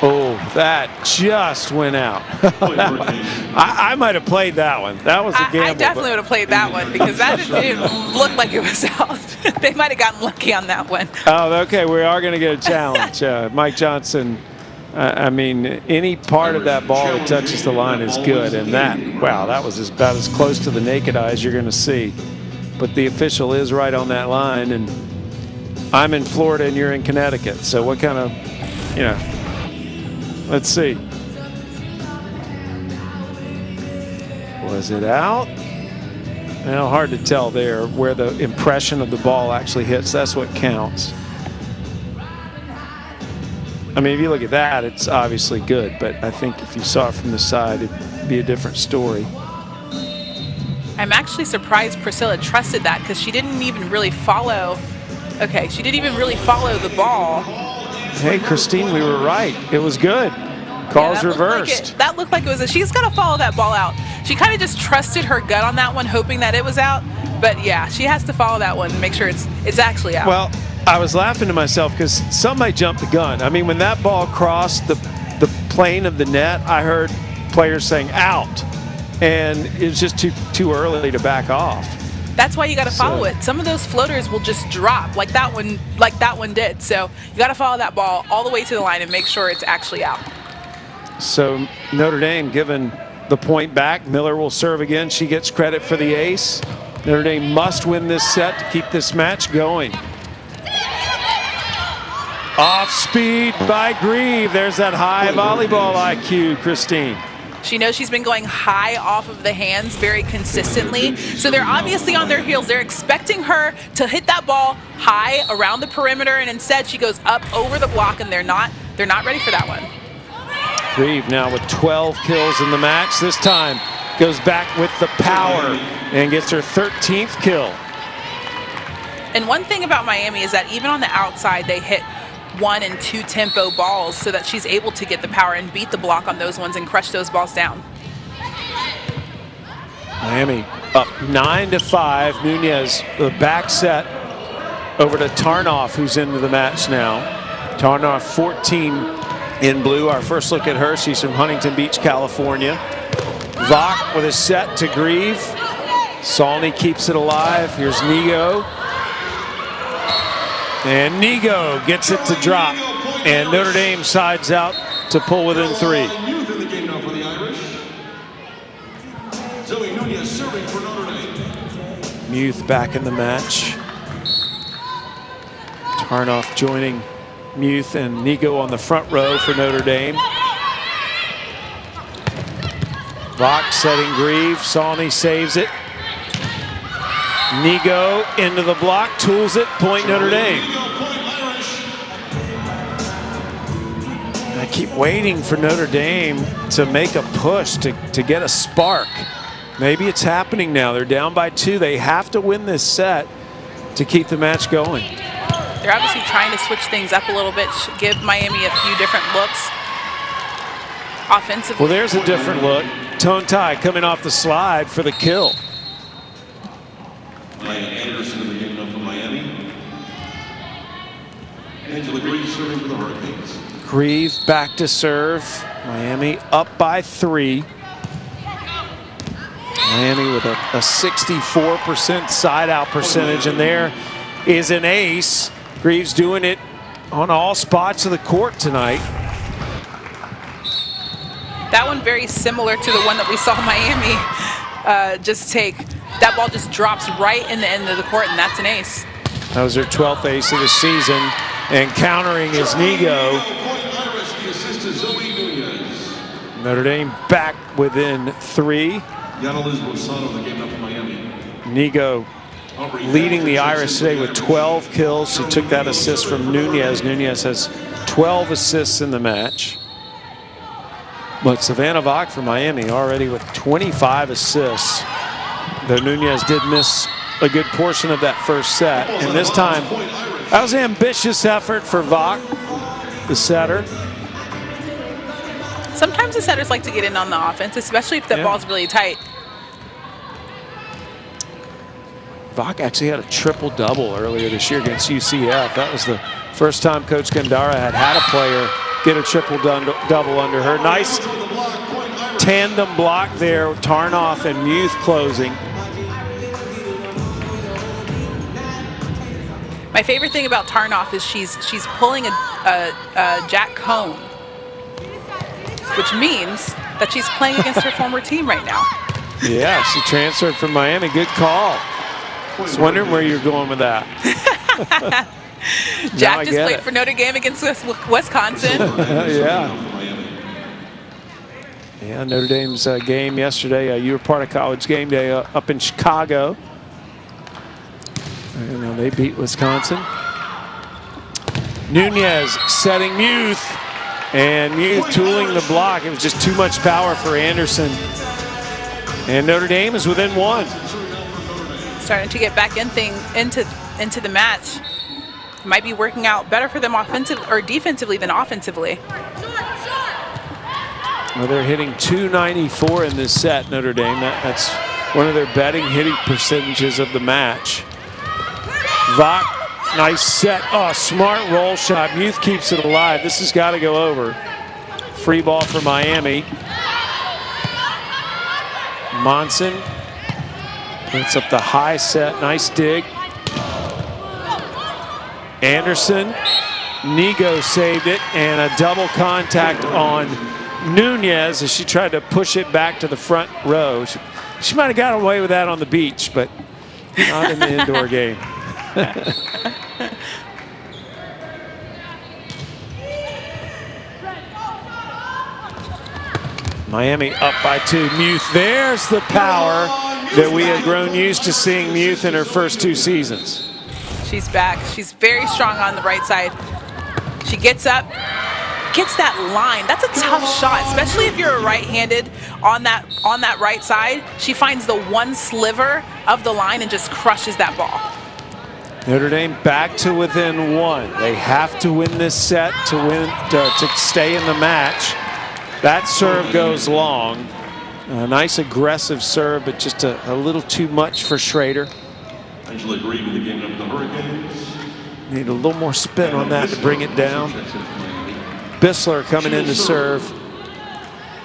Oh, that just went out. I might have played that one. That was a gamble. I definitely would have played that one, because that didn't look like it was out. They might have gotten lucky on that one. Oh, okay. We are going to get a challenge. Mike Johnson, I mean, any part of that ball that touches the line is good. And that, wow, that was about as close to the naked eye as you're going to see. But the official is right on that line. And I'm in Florida and you're in Connecticut. So what kind of, you know, let's see. Was it out? Well, hard to tell there where the impression of the ball actually hits. That's what counts. I mean, if you look at that, it's obviously good. But I think if you saw it from the side, it'd be a different story. I'm actually surprised Priscilla trusted that, because she didn't even really follow. Okay, she didn't even really follow the ball. Hey, Christine, we were right. It was good. Calls reversed. That looked like it was. She's got to follow that ball out. She kind of just trusted her gut on that one, hoping that it was out. But yeah, she has to follow that one and make sure it's actually out. Well, I was laughing to myself because somebody jumped the gun. I mean, when that ball crossed the plane of the net, I heard players saying out, and it was just too early to back off. That's why you got to follow it. Some of those floaters will just drop like that one did. So you got to follow that ball all the way to the line and make sure it's actually out. So Notre Dame given the point back. Miller will serve again. She gets credit for the ace. Notre Dame must win this set to keep this match going. Off speed by Grieve. There's that high volleyball IQ, Christine. She knows she's been going high off of the hands very consistently. So they're obviously on their heels. They're expecting her to hit that ball high around the perimeter, and instead she goes up over the block, and they're not ready for that one. Grieve now with 12 kills in the match. This time goes back with the power and gets her 13th kill. And one thing about Miami is that even on the outside, they hit 1 and 2 tempo balls so that she's able to get the power and beat the block on those ones and crush those balls down. Miami up 9-5. Nunez, the back set over to Tarnoff, who's into the match now. Tarnoff 14 in blue. Our first look at her. She's from Huntington Beach, California. Vach with a set to Grieve. Saulny keeps it alive. Here's Nigo. And Nigo gets it to drop. And Notre Dame sides out to pull within 3. Muth back in the match. Tarnoff joining Muth and Nigo on the front row for Notre Dame. Vach setting Grieve. Saulny saves it. Nigo into the block, tools it, point Notre Dame. I keep waiting for Notre Dame to make a push to get a spark. Maybe it's happening now. They're down by 2. They have to win this set to keep the match going. They're obviously trying to switch things up a little bit, give Miami a few different looks offensively. Well, there's a different look. Tone Tie coming off the slide for the kill. Anderson in the game now for Miami. Angela Grieve serving for the Hurricanes. Grieve back to serve. Miami up by 3. Miami with a 64% side out percentage, and there is an ace. Grieve's doing it on all spots of the court tonight. That one very similar to the one that we saw Miami just take. That ball just drops right in the end of the court, and that's an ace. That was her 12th ace of the season, and countering is Nigo. Notre Dame back within 3. Nigo leading the Irish today with 12 kills. She took that assist from Nunez. Nunez has 12 assists in the match. But Savannah Vach for Miami already with 25 assists. Though Nunez did miss a good portion of that first set. And this time, that was an ambitious effort for Vach, the setter. Sometimes the setters like to get in on the offense, especially if the ball's really tight. Vach actually had a triple-double earlier this year against UCF. That was the first time Coach Gandara had a player get a triple-double under her. Nice tandem block there, Tarnoff and Muth closing. My favorite thing about Tarnoff is she's pulling a Jack Cone, which means that she's playing against her former team right now. Yeah, she transferred from Miami. Good call. I was wondering where you're going with that. Jack just played for Notre Dame against Wisconsin. Yeah, Notre Dame's game yesterday. You were part of College Game Day up in Chicago. And they beat Wisconsin. Nunez setting Muth. And Muth tooling the block. It was just too much power for Anderson. And Notre Dame is within 1. Starting to get back into the match. Might be working out better for them defensively than offensively. Well, they're hitting .294 in this set, Notre Dame. That's one of their betting hitting percentages of the match. Vach, nice set. Oh, smart roll shot. Muth keeps it alive. This has got to go over. Free ball for Miami. Monson puts up the high set. Nice dig. Anderson. Nigo saved it, and a double contact on Nunez as she tried to push it back to the front row. She might have got away with that on the beach, but not in the indoor game. Miami up by 2. Muth, there's the power that we had grown used to seeing Muth in her first 2 seasons. She's back. She's very strong on the right side. She gets up, gets that line. That's a tough shot, especially if you're right-handed on that right side. She finds the one sliver of the line and just crushes that ball. Notre Dame back to within 1. They have to win this set to stay in the match. That serve goes long. A nice aggressive serve, but just a little too much for Schrader. Angela Grieve in the game of the Hurricanes. Need a little more spin on that to bring it down. Bissler coming in to serve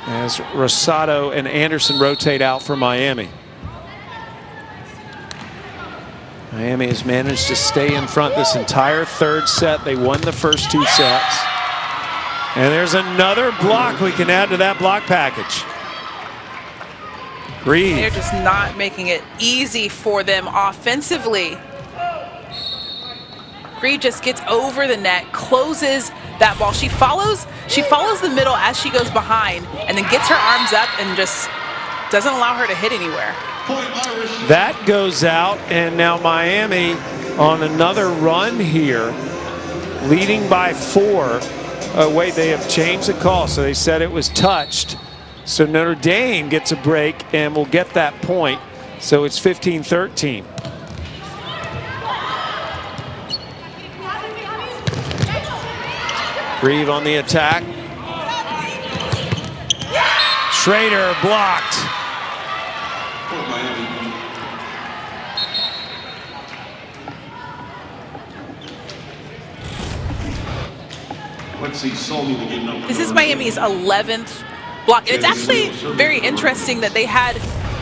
as Rosado and Anderson rotate out for Miami. Miami has managed to stay in front this entire third set. They won the first 2 sets. And there's another block we can add to that block package. Grieve. They're just not making it easy for them offensively. Grieve just gets over the net, closes that ball. She follows the middle as she goes behind, and then gets her arms up and just doesn't allow her to hit anywhere. That goes out, and now Miami on another run here, leading by 4. Oh, wait, they have changed the call. So they said it was touched. So Notre Dame gets a break and will get that point. So it's 15-13. Grieve on the attack. Schrader blocked. Let's see, Sully the game number. This is Miami's 11th block. And it's actually very interesting that they had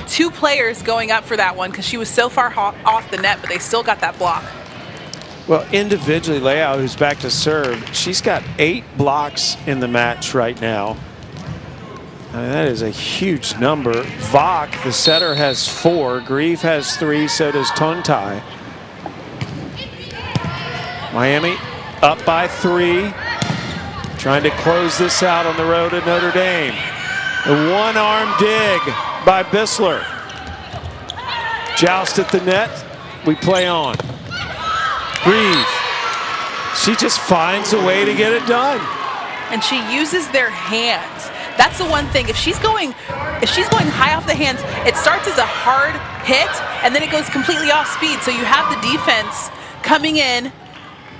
2 players going up for that one because she was so far off the net, but they still got that block. Well, individually, Leao, who's back to serve, she's got 8 blocks in the match right now. I mean, that is a huge number. Vok, the setter, has 4. Grieve has 3. So does Tontai. Miami up by 3. Trying to close this out on the road at Notre Dame. A one-arm dig by Bissler. Joust at the net. We play on. Grieve. She just finds a way to get it done. And she uses their hands. That's the one thing. If she's going high off the hands, it starts as a hard hit, and then it goes completely off speed. So you have the defense coming in.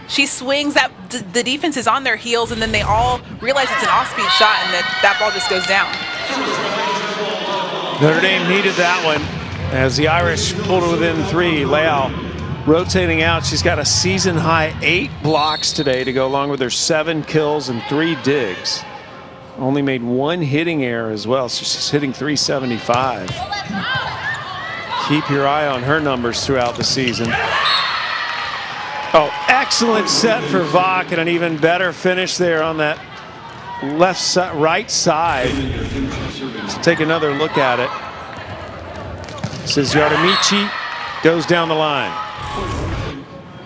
She swings, that the defense is on their heels, and then they all realize it's an off-speed shot, and that ball just goes down. Notre Dame needed that one as the Irish pulled it within 3. Leao rotating out. She's got a season-high 8 blocks today to go along with her 7 kills and 3 digs. Only made 1 hitting error as well, so she's hitting .375. Keep your eye on her numbers throughout the season. Oh, excellent set for Vok, and an even better finish there on that right side. Let's take another look at it. This is Yardemichi, goes down the line.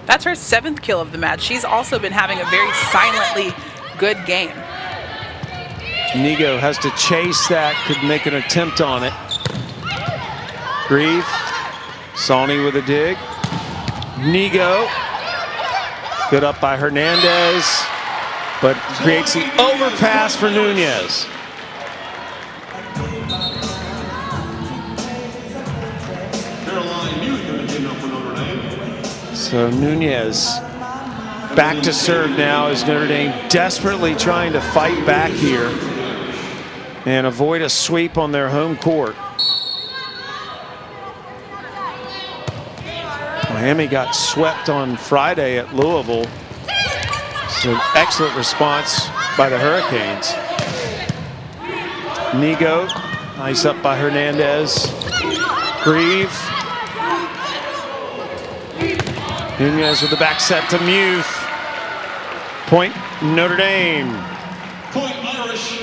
That's her 7th kill of the match. She's also been having a very silently good game. Nigo has to chase that, could make an attempt on it. Grieve, Sawney with a dig. Nigo, good up by Hernandez, but creates the overpass for Nunez. So Nunez back to serve now as Notre Dame desperately trying to fight back here and avoid a sweep on their home court. Miami got swept on Friday at Louisville. It's an excellent response by the Hurricanes. Nigo, nice up by Hernandez. Grieve. Nunez with the back set to Muth. Point Notre Dame. Point Irish.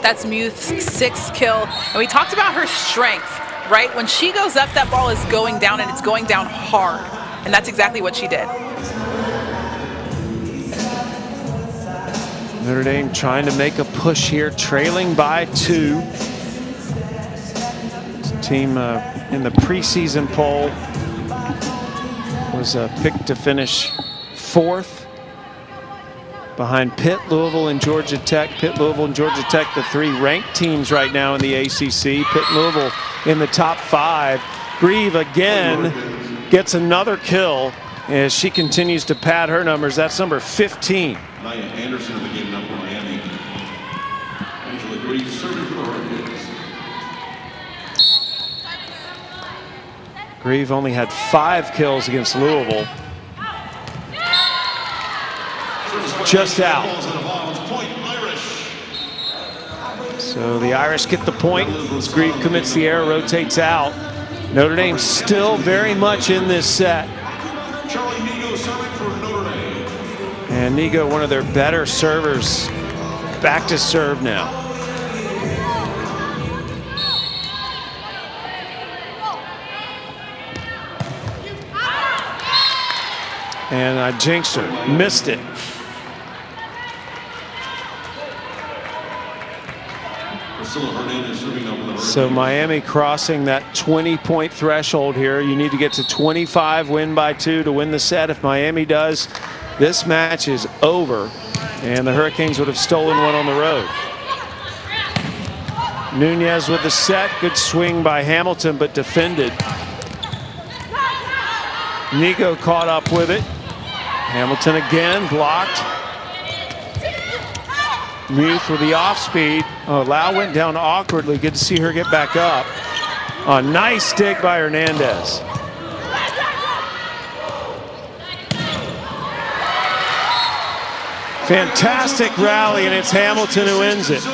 That's Muth's 6th kill. And we talked about her strength, right? When she goes up, that ball is going down, and it's going down hard. And that's exactly what she did. Notre Dame trying to make a push here, trailing by 2. This team in the preseason poll was picked to finish 4th behind Pitt, Louisville, and Georgia Tech. Pitt, Louisville, and Georgia Tech, the 3 ranked teams right now in the ACC. Pitt and Louisville in the top 5. Grieve again gets another kill as she continues to pad her numbers. That's number 15. Nia Anderson in the game number Miami. Angela Grieve serving for the Hurricanes. Grieve only had 5 kills against Louisville. Just out. So the Irish get the point as Grieve commits the error, rotates out. Notre Dame still very much in this set. Charlie Nigo serving for Notre Dame. And Nigo, one of their better servers, back to serve now. And I jinxed her, missed it. So Miami crossing that 20-point threshold here. You need to get to 25, win by 2 to win the set. If Miami does, this match is over, and the Hurricanes would have stolen one on the road. Nunez with the set. Good swing by Hamilton, but defended. Nigo caught up with it. Hamilton again, blocked. Muth with the off speed. Oh, Lau went down awkwardly. Good to see her get back up. A nice dig by Hernandez. Fantastic rally, and it's Hamilton who ends it.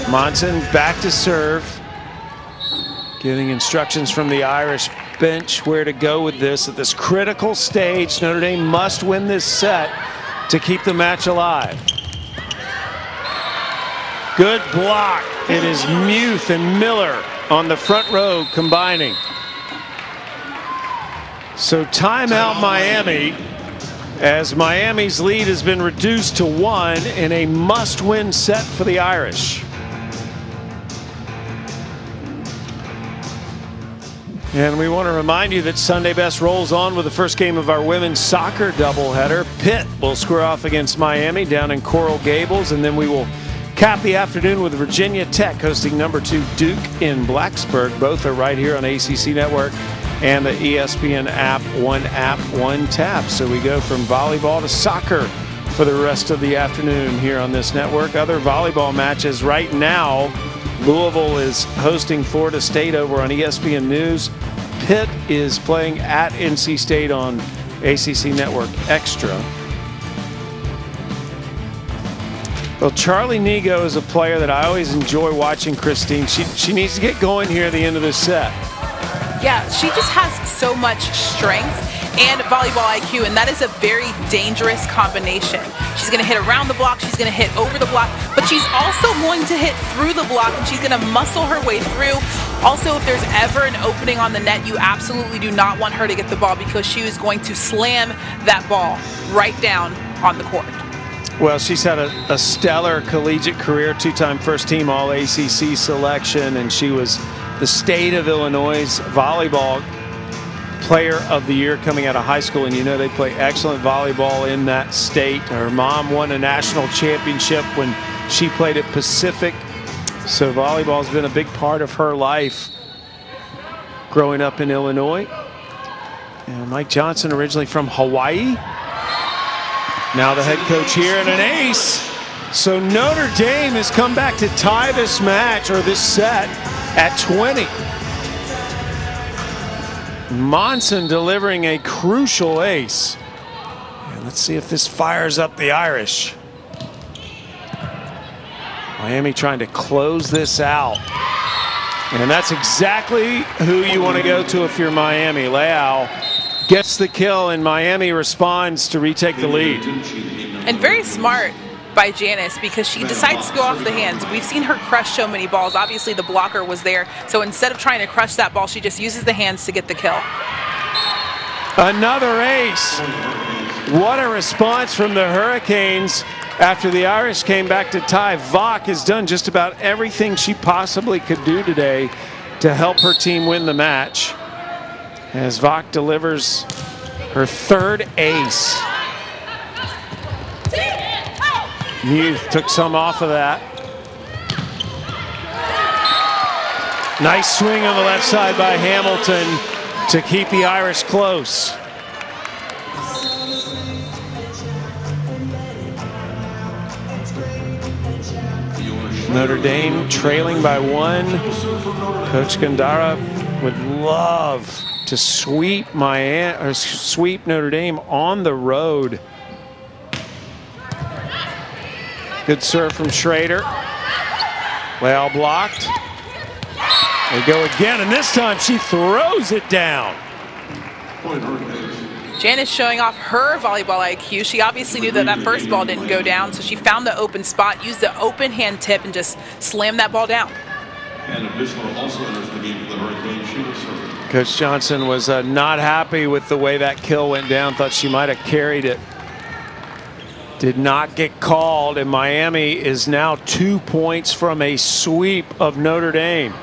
Monson back to serve. Getting instructions from the Irish bench where to go with this at this critical stage. Notre Dame must win this set to keep the match alive. Good block. It is Muth and Miller on the front row combining. So timeout Miami, as Miami's lead has been reduced to 1 in a must-win set for the Irish. And we want to remind you that Sunday Best rolls on with the first game of our women's soccer doubleheader. Pitt will square off against Miami down in Coral Gables, and then we will cap the afternoon with Virginia Tech hosting #2 Duke in Blacksburg. Both are right here on ACC Network and the ESPN app, one tap. So we go from volleyball to soccer for the rest of the afternoon here on this network. Other volleyball matches right now. Louisville is hosting Florida State over on ESPN News. Pitt is playing at NC State on ACC Network Extra. Well, Charlie Nigo is a player that I always enjoy watching, Christine. She needs to get going here at the end of this set. Yeah, she just has so much strength and volleyball IQ, and that is a very dangerous combination. She's going to hit around the block, she's going to hit over the block, but she's also going to hit through the block, and she's going to muscle her way through. Also, if there's ever an opening on the net, you absolutely do not want her to get the ball, because she is going to slam that ball right down on the court. Well, she's had a stellar collegiate career, two-time first-team All-ACC selection, and she was the state of Illinois' volleyball player of the year coming out of high school, and you know they play excellent volleyball in that state. Her mom won a national championship when she played at Pacific, so volleyball's been a big part of her life growing up in Illinois. And Mike Johnson, originally from Hawaii, now the head coach here, and an ace. So Notre Dame has come back to tie this match, or this set, at 20. Monson delivering a crucial ace. And let's see if this fires up the Irish. Miami trying to close this out. And that's exactly who you want to go to if you're Miami. Leao gets the kill, and Miami responds to retake the lead. And very smart by Janice, because she decides to go off the hands. We've seen her crush so many balls. Obviously the blocker was there, so instead of trying to crush that ball, she just uses the hands to get the kill. Another ace. What a response from the Hurricanes after the Irish came back to tie. Vach has done just about everything she possibly could do today to help her team win the match, as Vach delivers her third ace. Muth took some off of that. Nice swing on the left side by Hamilton to keep the Irish close. Notre Dame trailing by 1. Coach Gandara would love to sweep Notre Dame on the road. Good serve from Schrader. Leao blocked. They go again, and this time she throws it down. Janice showing off her volleyball IQ. She obviously knew that that first ball didn't go down, so she found the open spot, used the open hand tip, and just slammed that ball down. And Whistler also enters the game for the Hurricane. She will serve. Coach Johnson was not happy with the way that kill went down. Thought she might have carried it. Did not get called, and Miami is now 2 points from a sweep of Notre Dame.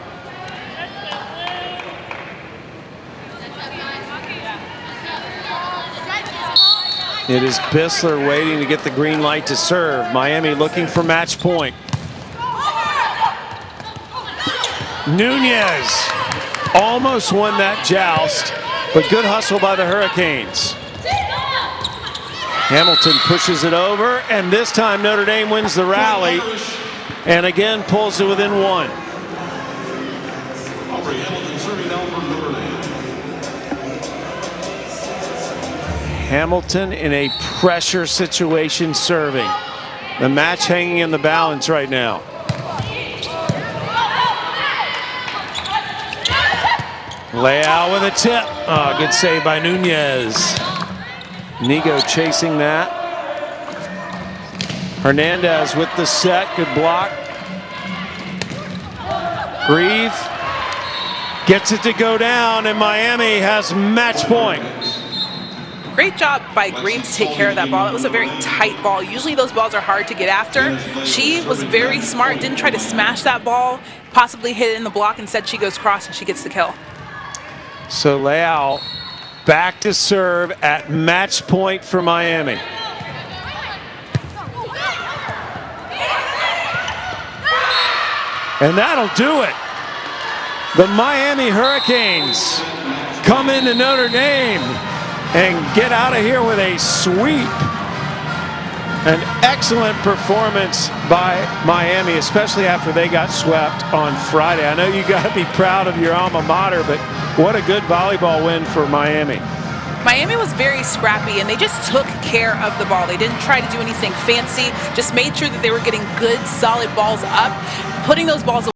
It is Bissler waiting to get the green light to serve. Miami looking for match point. Nunez almost won that joust, but good hustle by the Hurricanes. Hamilton pushes it over, and this time Notre Dame wins the rally and again pulls it within one. Hamilton serving now from Notre Dame. Hamilton in a pressure situation serving. The match hanging in the balance right now. Leal with a tip. Oh, good save by Nunez. Nigo chasing that. Hernandez with the set. Good block. Grieve gets it to go down, and Miami has match point. Great job by Green to take care of that ball. It was a very tight ball. Usually those balls are hard to get after. She was very smart, didn't try to smash that ball, possibly hit it in the block. Instead, she goes cross and she gets the kill. So Leal back to serve at match point for Miami. And that'll do it. The Miami Hurricanes come into Notre Dame and get out of here with a sweep. An excellent performance by Miami, especially after they got swept on Friday. I know you got to be proud of your alma mater, but what a good volleyball win for Miami. Miami was very scrappy, and they just took care of the ball. They didn't try to do anything fancy, just made sure that they were getting good, solid balls up, putting those balls